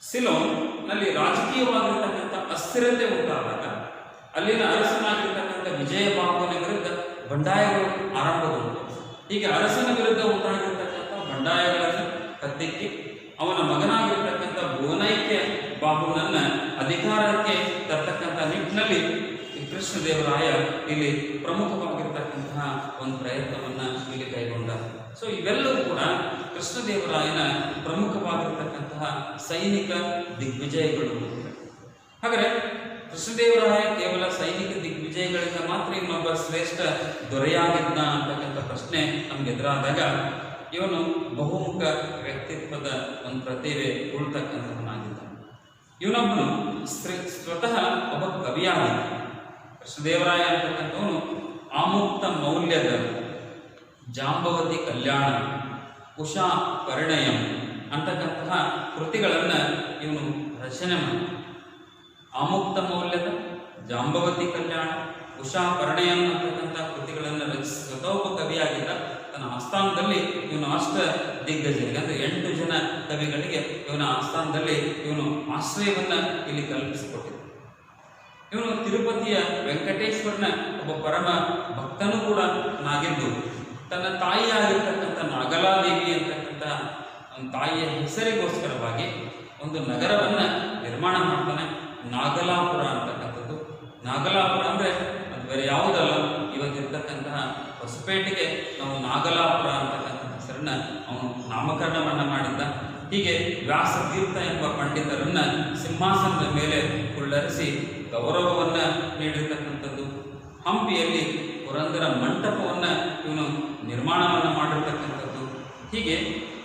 ಸಿಲೋನ್ ನಲ್ಲಿ ರಾಜಕೀಯವಾಗಿರ್ತಕ್ಕಂಥ ಅಸ್ಥಿರತೆ ಉಂಟಾದಾಗ ಅಲ್ಲಿನ ಅರಸನಾಗಿರ್ತಕ್ಕಂಥ ವಿಜಯಬಾಹುವಿನ ವಿರುದ್ಧ ಬಂಡಾಯಗಳು ಆರಂಭಗೊಂಡು, ಹೀಗೆ ಅರಸನ ವಿರುದ್ಧ ಉಂಟಾಗಿರ್ತಕ್ಕಂಥ ಬಂಡಾಯಗಳನ್ನು ಹತ್ತಿಕ್ಕಿ ಅವನ ಮಗನಾಗಿರ್ತಕ್ಕಂಥ ಭುವನೈಕ್ಯ ಬಾಹುನನ್ನ ಅಧಿಕಾರಕ್ಕೆ ತರ್ತಕ್ಕಂಥ ನಿಟ್ಟಿನಲ್ಲಿ ಕೃಷ್ಣದೇವರಾಯ ಇಲ್ಲಿ ಪ್ರಮುಖವಾಗಿರ್ತಕ್ಕಂತಹ ಒಂದು ಪ್ರಯತ್ನವನ್ನ ಇಲ್ಲಿ ಕೈಗೊಂಡ. ಸೊ ಇವೆಲ್ಲವೂ ಕೂಡ ಕೃಷ್ಣದೇವರಾಯನ ಪ್ರಮುಖವಾಗಿರ್ತಕ್ಕಂತಹ ಸೈನಿಕ ದಿಗ್ವಿಜಯಗಳು. ಹಾಗಾದರೆ ಕೃಷ್ಣದೇವರಾಯ ಕೇವಲ ಸೈನಿಕ ದಿಗ್ವಿಜಯಗಳಿಂದ ಮಾತ್ರ ಇನ್ನೊಬ್ಬ ಶ್ರೇಷ್ಠ ದೊರೆಯಾಗಿದ್ದ ಅಂತಕ್ಕಂಥ ಪ್ರಶ್ನೆ ನಮ್ಗೆ ಎದುರಾದಾಗ ಇವನು ಬಹುಮುಖ ವ್ಯಕ್ತಿತ್ವದ ಒಂದು ಪ್ರತಿಭೆ ಉಳ್ತಕ್ಕಂಥವನಾಗಿದ್ದ. ಇವನೊಬ್ಬನು ಸ್ವತಃ ಒಬ್ಬ ಕವಿಯಾಗಿದ್ದ. ಕೃಷ್ಣದೇವರಾಯ ಅಂತಕ್ಕಂಥವನು ಆಮುಕ್ತ ಮೌಲ್ಯದ, ಜಾಂಬವತಿ ಕಲ್ಯಾಣ, ಉಷಾ ಪರಿಣಯಂ ಅಂತಕ್ಕಂತಹ ಕೃತಿಗಳನ್ನು ಇವನು ರಚನೆ ಮಾಡಿ, ಆಮುಕ್ತ ಮೌಲ್ಯದ, ಜಾಂಬವತಿ ಕಲ್ಯಾಣ, ಉಷಾ ಪರಿಣಯಂ ಅಂತಕ್ಕಂಥ ಕೃತಿಗಳನ್ನು ರಚಿಸಿ ಸ್ವತಃ ಒಬ್ಬ ಆಸ್ಥಾನದಲ್ಲಿ ಇವನು ಅಷ್ಟ ದಿಗ್ಗಜರಿಗೆ ಅಂದರೆ 8 ಜನ ಕವಿಗಳಿಗೆ ಇವನ ಆಸ್ಥಾನದಲ್ಲಿ ಇವನು ಆಶ್ರಯವನ್ನ ಇಲ್ಲಿ ಕಲ್ಪಿಸಿಕೊಟ್ಟಿದ್ದ. ಇವನು ತಿರುಪತಿಯ ವೆಂಕಟೇಶ್ವರನ ಒಬ್ಬ ಪರಮ ಭಕ್ತನೂ ಕೂಡ ನಾಗಿದ್ದು ತನ್ನ ತಾಯಿಯಾಗಿರ್ತಕ್ಕಂಥ ನಾಗಲಾದೇವಿ ಅಂತಕ್ಕಂಥ ತಾಯಿಯ ಹೆಸರಿಗೋಸ್ಕರವಾಗಿ ಒಂದು ನಗರವನ್ನ ನಿರ್ಮಾಣ ಮಾಡ್ತಾನೆ, ನಾಗಲಾಪುರ ಅಂತಕ್ಕಂಥದ್ದು. ನಾಗಲಾಪುರ ಅಂದ್ರೆ ಅದು ಬೇರೆ ಯಾವುದಲ್ಲ, ಇವತ್ತಿರ್ತಕ್ಕಂತಹ ಹೊಸಪೇಟೆಗೆ ನಾವು ನಾಗಲಾಪುರ ಅಂತಕ್ಕಂಥ ಹೆಸರನ್ನ ಅವನು ನಾಮಕರಣವನ್ನ ಮಾಡಿದ್ದ. ಹೀಗೆ ವ್ಯಾಸತೀರ್ಥ ಎಂಬ ಪಂಡಿತರನ್ನ ಸಿಂಹಾಸನದ ಮೇಲೆ ಕುಳ್ಳರಿಸಿ ಗೌರವವನ್ನ ನೀಡಿರ್ತಕ್ಕಂಥದ್ದು. ಹಂಪಿಯಲ್ಲಿ ಪುರಂದರ ಮಂಟಪವನ್ನ ಇವನು ನಿರ್ಮಾಣವನ್ನ ಮಾಡಿರ್ತಕ್ಕಂಥದ್ದು. ಹೀಗೆ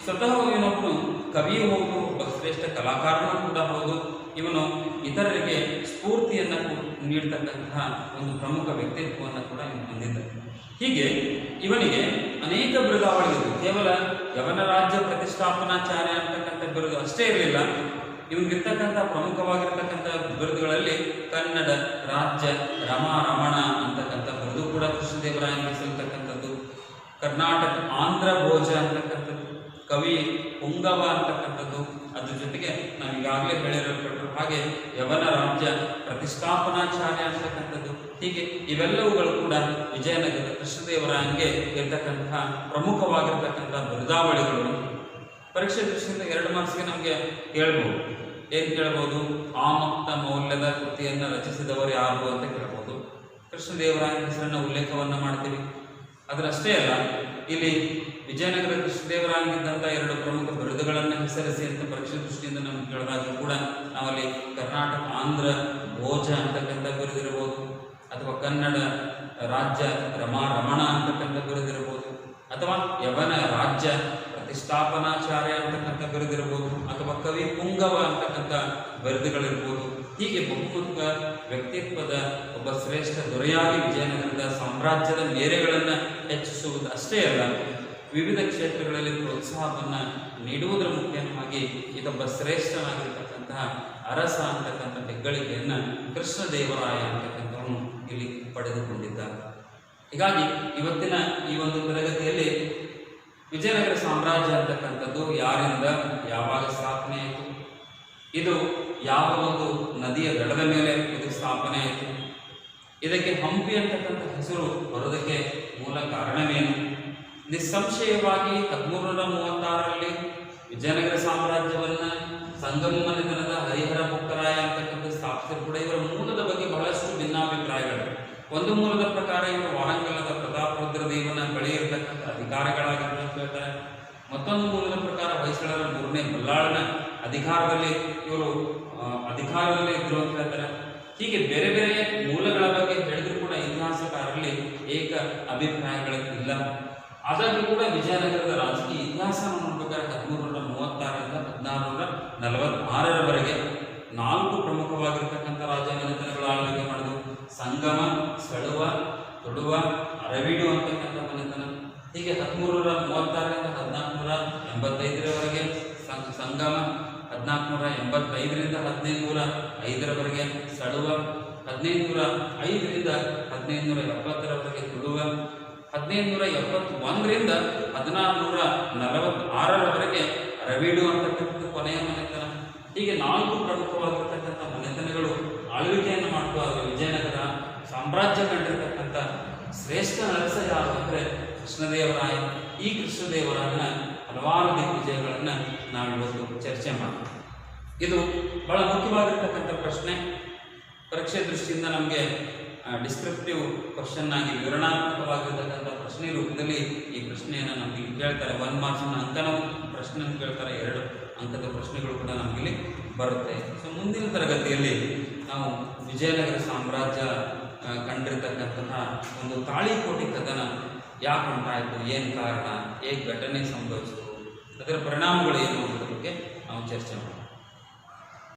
ಸ್ವತಃ ಇವನೊಬ್ಬನು ಕವಿಯೂ ಹೌದು, ಒಬ್ಬ ಶ್ರೇಷ್ಠ ಕಲಾಕಾರನೂ ಕೂಡ ಹೌದು. ಇವನು ಇತರರಿಗೆ ಸ್ಫೂರ್ತಿಯನ್ನು ನೀಡ್ತಕ್ಕಂತಹ ಒಂದು ಪ್ರಮುಖ ವ್ಯಕ್ತಿತ್ವವನ್ನು ಕೂಡ ಇವನು ಹೊಂದಿದ್ದ. ಹೀಗೆ ಇವನಿಗೆ ಅನೇಕ ಬಿರುದಾವಳಿಗಳು, ಕೇವಲ ಯವನ ರಾಜ್ಯ ಪ್ರತಿಷ್ಠಾಪನಾಚಾರ್ಯ ಅಂತಕ್ಕಂಥ ಬಿರುದು ಅಷ್ಟೇ ಇರಲಿಲ್ಲ. ಇವನಿಗಿರ್ತಕ್ಕಂಥ ಪ್ರಮುಖವಾಗಿರ್ತಕ್ಕಂಥ ಬಿರುದುಗಳಲ್ಲಿ ಕನ್ನಡ ರಾಜ್ಯ ರಮಣ ಅಂತಕ್ಕಂಥ ಬಿರುದು ಕೂಡ ಕೃಷ್ಣದೇವರಾಯನಿಗೆ ಸಲ್ತಕ್ಕಂಥದ್ದು. ಕರ್ನಾಟಕ ಆಂಧ್ರ ಭೋಜ ಅಂತಕ್ಕಂಥದ್ದು, ಕವಿ ಪುಂಗವ ಅಂತಕ್ಕಂಥದ್ದು, ಅದ್ರ ಜೊತೆಗೆ ನಾವು ಈಗಾಗಲೇ ಹೇಳಿರಲ್ಪಟ್ಟರು ಹಾಗೆ ಯವನ ರಾಜ್ಯ ಪ್ರತಿಷ್ಠಾಪನಾಚಾರ್ಯ ಅಂತಕ್ಕಂಥದ್ದು. ಹೀಗೆ ಇವೆಲ್ಲವುಗಳು ಕೂಡ ವಿಜಯನಗರದ ಕೃಷ್ಣದೇವರಾಯನಿಗೆ ಇರ್ತಕ್ಕಂತಹ ಪ್ರಮುಖವಾಗಿರ್ತಕ್ಕಂಥ ಬಿರುದಾವಳಿಗಳು. ಪರೀಕ್ಷೆ ದೃಷ್ಟಿಯಿಂದ 2 ಮಾರ್ಕ್ಸ್ಗೆ ನಮಗೆ ಕೇಳ್ಬೋದು. ಏನು ಕೇಳ್ಬೋದು? ಆಮುಕ್ತ ಮೌಲ್ಯದ ಕೃತಿಯನ್ನು ರಚಿಸಿದವರು ಯಾರು ಅಂತ ಕೇಳ್ಬೋದು. ಕೃಷ್ಣದೇವರಾಯನ ಹೆಸರನ್ನ ಉಲ್ಲೇಖವನ್ನು ಮಾಡ್ತೀವಿ. ಅದರಷ್ಟೇ ಅಲ್ಲ, ಇಲ್ಲಿ ವಿಜಯನಗರ ಕೃಷ್ಣದೇವರಾಯನಿದ್ದಂಥ 2 ಪ್ರಮುಖ ಬಿರುದುಗಳನ್ನು ಹೆಸರಿಸಿ ಅಂತ ಪರೀಕ್ಷೆ ದೃಷ್ಟಿಯಿಂದ ನಮ್ಗೆ ಕೇಳಿದಾಗ ಕೂಡ ನಾವಲ್ಲಿ ಕರ್ನಾಟಕ ಆಂಧ್ರ ಭೋಜ ಅಂತಕ್ಕಂಥ ಬಿರುದಿರ್ಬೋದು, ಅಥವಾ ಕನ್ನಡ ರಾಜ್ಯ ರಮಣ ಅಂತಕ್ಕಂಥ ಬಿರುದಿರ್ಬೋದು, ಅಥವಾ ಯವನ ರಾಜ್ಯ ಪ್ರತಿಷ್ಠಾಪನಾಚಾರ್ಯ ಅಂತಕ್ಕಂಥ ಬಿರುದಿರ್ಬೋದು, ಅಥವಾ ಕವಿ ಪುಂಗವ ಅಂತಕ್ಕಂಥ ಬಿರುದುಗಳಿರ್ಬೋದು. ಹೀಗೆ ಬಹುಮುಖ ವ್ಯಕ್ತಿತ್ವದ ಒಬ್ಬ ಶ್ರೇಷ್ಠ ದೊರೆಯಾಗಿ ವಿಜಯನಗರದ ಸಾಮ್ರಾಜ್ಯದ ಮೇರೆಗಳನ್ನು ಹೆಚ್ಚಿಸುವುದು ಅಷ್ಟೇ ಅಲ್ಲ, ವಿವಿಧ ಕ್ಷೇತ್ರಗಳಲ್ಲಿ ಪ್ರೋತ್ಸಾಹವನ್ನು ನೀಡುವುದರ ಮುಖ್ಯವಾಗಿ ಇದೊಬ್ಬ ಶ್ರೇಷ್ಠನಾಗಿರ್ತಕ್ಕಂತಹ ಅರಸ ಅಂತಕ್ಕಂಥ ಹೆಗ್ಗಳಿಕೆಯನ್ನು ಕೃಷ್ಣದೇವರಾಯ ಅಂತಕ್ಕಂಥವನು ಇಲ್ಲಿ ಪಡೆದುಕೊಂಡಿದ್ದಾನೆ. ಹೀಗಾಗಿ ಇವತ್ತಿನ ಈ ಒಂದು ತರಗತಿಯಲ್ಲಿ ವಿಜಯನಗರ ಸಾಮ್ರಾಜ್ಯ ಅಂತಕ್ಕಂಥದ್ದು ಯಾರಿಂದ ಯಾವಾಗ ಸ್ಥಾಪನೆ ಆಯಿತು, ಇದು ಯಾವ ಒಂದು ನದಿಯ ದಡದ ಮೇಲೆ ಇದು ಸ್ಥಾಪನೆ ಆಯಿತು, ಇದಕ್ಕೆ ಹಂಪಿ ಅಂತಕ್ಕಂಥ ಹೆಸರು ಬರೋದಕ್ಕೆ ಮೂಲ ಕಾರಣವೇನು, ನಿಸ್ಸಂಶಯವಾಗಿ 1336ರಲ್ಲಿ ವಿಜಯನಗರ ಸಾಮ್ರಾಜ್ಯವನ್ನು ಸಂಗಮನೆತನದ ಹರಿಹರ ಬುಕ್ಕರಾಯ ಅಂತಕ್ಕಂಥ ಸ್ಥಾಪಿಸಿದ್ರು ಕೂಡ ಇವರ ಮೂಲದ ಬಗ್ಗೆ ಬಹಳಷ್ಟು ಭಿನ್ನಾಭಿಪ್ರಾಯಗಳು. ಒಂದು ಮೂಲದ ಪ್ರಕಾರ ಇವರು ವಾರಂಗಲದ ಪ್ರತಾಪರುದ್ರ ದೇವನ ಬಳಿ ಇರತಕ್ಕಂಥ ಅಧಿಕಾರಿಗಳಾಗಿದ್ದು ಹೇಳ್ತಾರೆ. ಮತ್ತೊಂದು ಮೂಲದ ಪ್ರಕಾರ ಹೊಯ್ಸಳರ 3ನೇ ಬಲ್ಲಾಳನ ಅಧಿಕಾರದಲ್ಲಿ ಇವರು ಇದ್ರು ಅಂತ ಹೇಳ್ತಾರೆ. ಹೀಗೆ ಬೇರೆ ಬೇರೆ ಮೂಲಗಳ ಬಗ್ಗೆ ಹೇಳಿದ್ರು ಕೂಡ ಇತಿಹಾಸಕಾರರಲ್ಲಿ ಏಕ ಅಭಿಪ್ರಾಯಗಳಿಲ್ಲ. ಆದಾಗ್ಯೂ ಕೂಡ ವಿಜಯನಗರದ ರಾಜಕೀಯ ಇತಿಹಾಸವನ್ನು ನೋಡ್ಬೇಕಾದ್ರೆ 1336ರಿಂದ 1646ರವರೆಗೆ 4 ಪ್ರಮುಖವಾಗಿರ್ತಕ್ಕಂಥ ರಾಜಮನೆತನಗಳು ಆಳ್ವಿಕೆ ಮಾಡಿದವು. ಸಂಗಮ, ಸಳುವ, ತೊಡುವ, ಅರವೀಡು ಅಂತಕ್ಕಂಥ ಮನೆತನ. ಹೀಗೆ 1336ರಿಂದ 1485ರವರೆಗೆ ಸಂಗಮ, 1485ರಿಂದ 1505ರವರೆಗೆ ಸಳುವ, 1505ರಿಂದ 1570ರವರೆಗೆ ತುಳುವ, 1571ರಿಂದ 1646ರವರೆಗೆ ಅರವೀಡು ಅಂತಕ್ಕಂಥ ಕೊನೆಯ ಮನೆತನ. ಹೀಗೆ 4 ಪ್ರಮುಖವಾಗಿರ್ತಕ್ಕಂಥ ಮನೆತನಗಳು ಆಳ್ವಿಕೆಯನ್ನು ಮಾಡುವ ವಿಜಯನಗರ ಸಾಮ್ರಾಜ್ಯ ಕಂಡಿರ್ತಕ್ಕಂಥ ಶ್ರೇಷ್ಠ ಅರಸ ಯಾರು ಅಂದರೆ ಕೃಷ್ಣದೇವರಾಯ. ಈ ಕೃಷ್ಣದೇವರಾಯನ ಹಲವಾರು ದಿಗ್ವಿಜಯಗಳನ್ನು ನಾವಿವತ್ತು ಚರ್ಚೆ ಮಾಡ್ತೀವಿ. ಇದು ಬಹಳ ಮುಖ್ಯವಾಗಿರ್ತಕ್ಕಂಥ ಪ್ರಶ್ನೆ. ಪರೀಕ್ಷೆ ದೃಷ್ಟಿಯಿಂದ ನಮಗೆ ಡಿಸ್ಕ್ರಿಪ್ಟಿವ್ ಕ್ವಶನ್ ಆಗಿ ವಿವರಣಾತ್ಮಕವಾಗಿರ್ತಕ್ಕಂಥ ಪ್ರಶ್ನೆ ರೂಪದಲ್ಲಿ ಈ ಪ್ರಶ್ನೆಯನ್ನು ನಮಗೆ ಕೇಳ್ತಾರೆ. 1 ಮಾರ್ಕ್ಸ್ನ ಅಂಕನ ಪ್ರಶ್ನೆಯನ್ನು ಕೇಳ್ತಾರೆ, 2 ಅಂಕದ ಪ್ರಶ್ನೆಗಳು ಕೂಡ ನಮಗಿಲ್ಲಿ ಬರುತ್ತೆ. ಸೊ ಮುಂದಿನ ತರಗತಿಯಲ್ಲಿ ನಾವು ವಿಜಯನಗರ ಸಾಮ್ರಾಜ್ಯ ಕಂಡಿರ್ತಕ್ಕಂತಹ ಒಂದು ತಾಳಿಕೋಟೆ ಕದನ ಯಾಕೆ ಉಂಟಾಯಿತು, ಏನು ಕಾರಣ, ಹೇಗೆ ಘಟನೆ ಸಂಭವಿಸಿತು, ಅದರ ಪರಿಣಾಮಗಳು ಏನು ಅನ್ನೋದ್ರ ಬಗ್ಗೆ ನಾವು ಚರ್ಚೆ ಮಾಡೋಣ.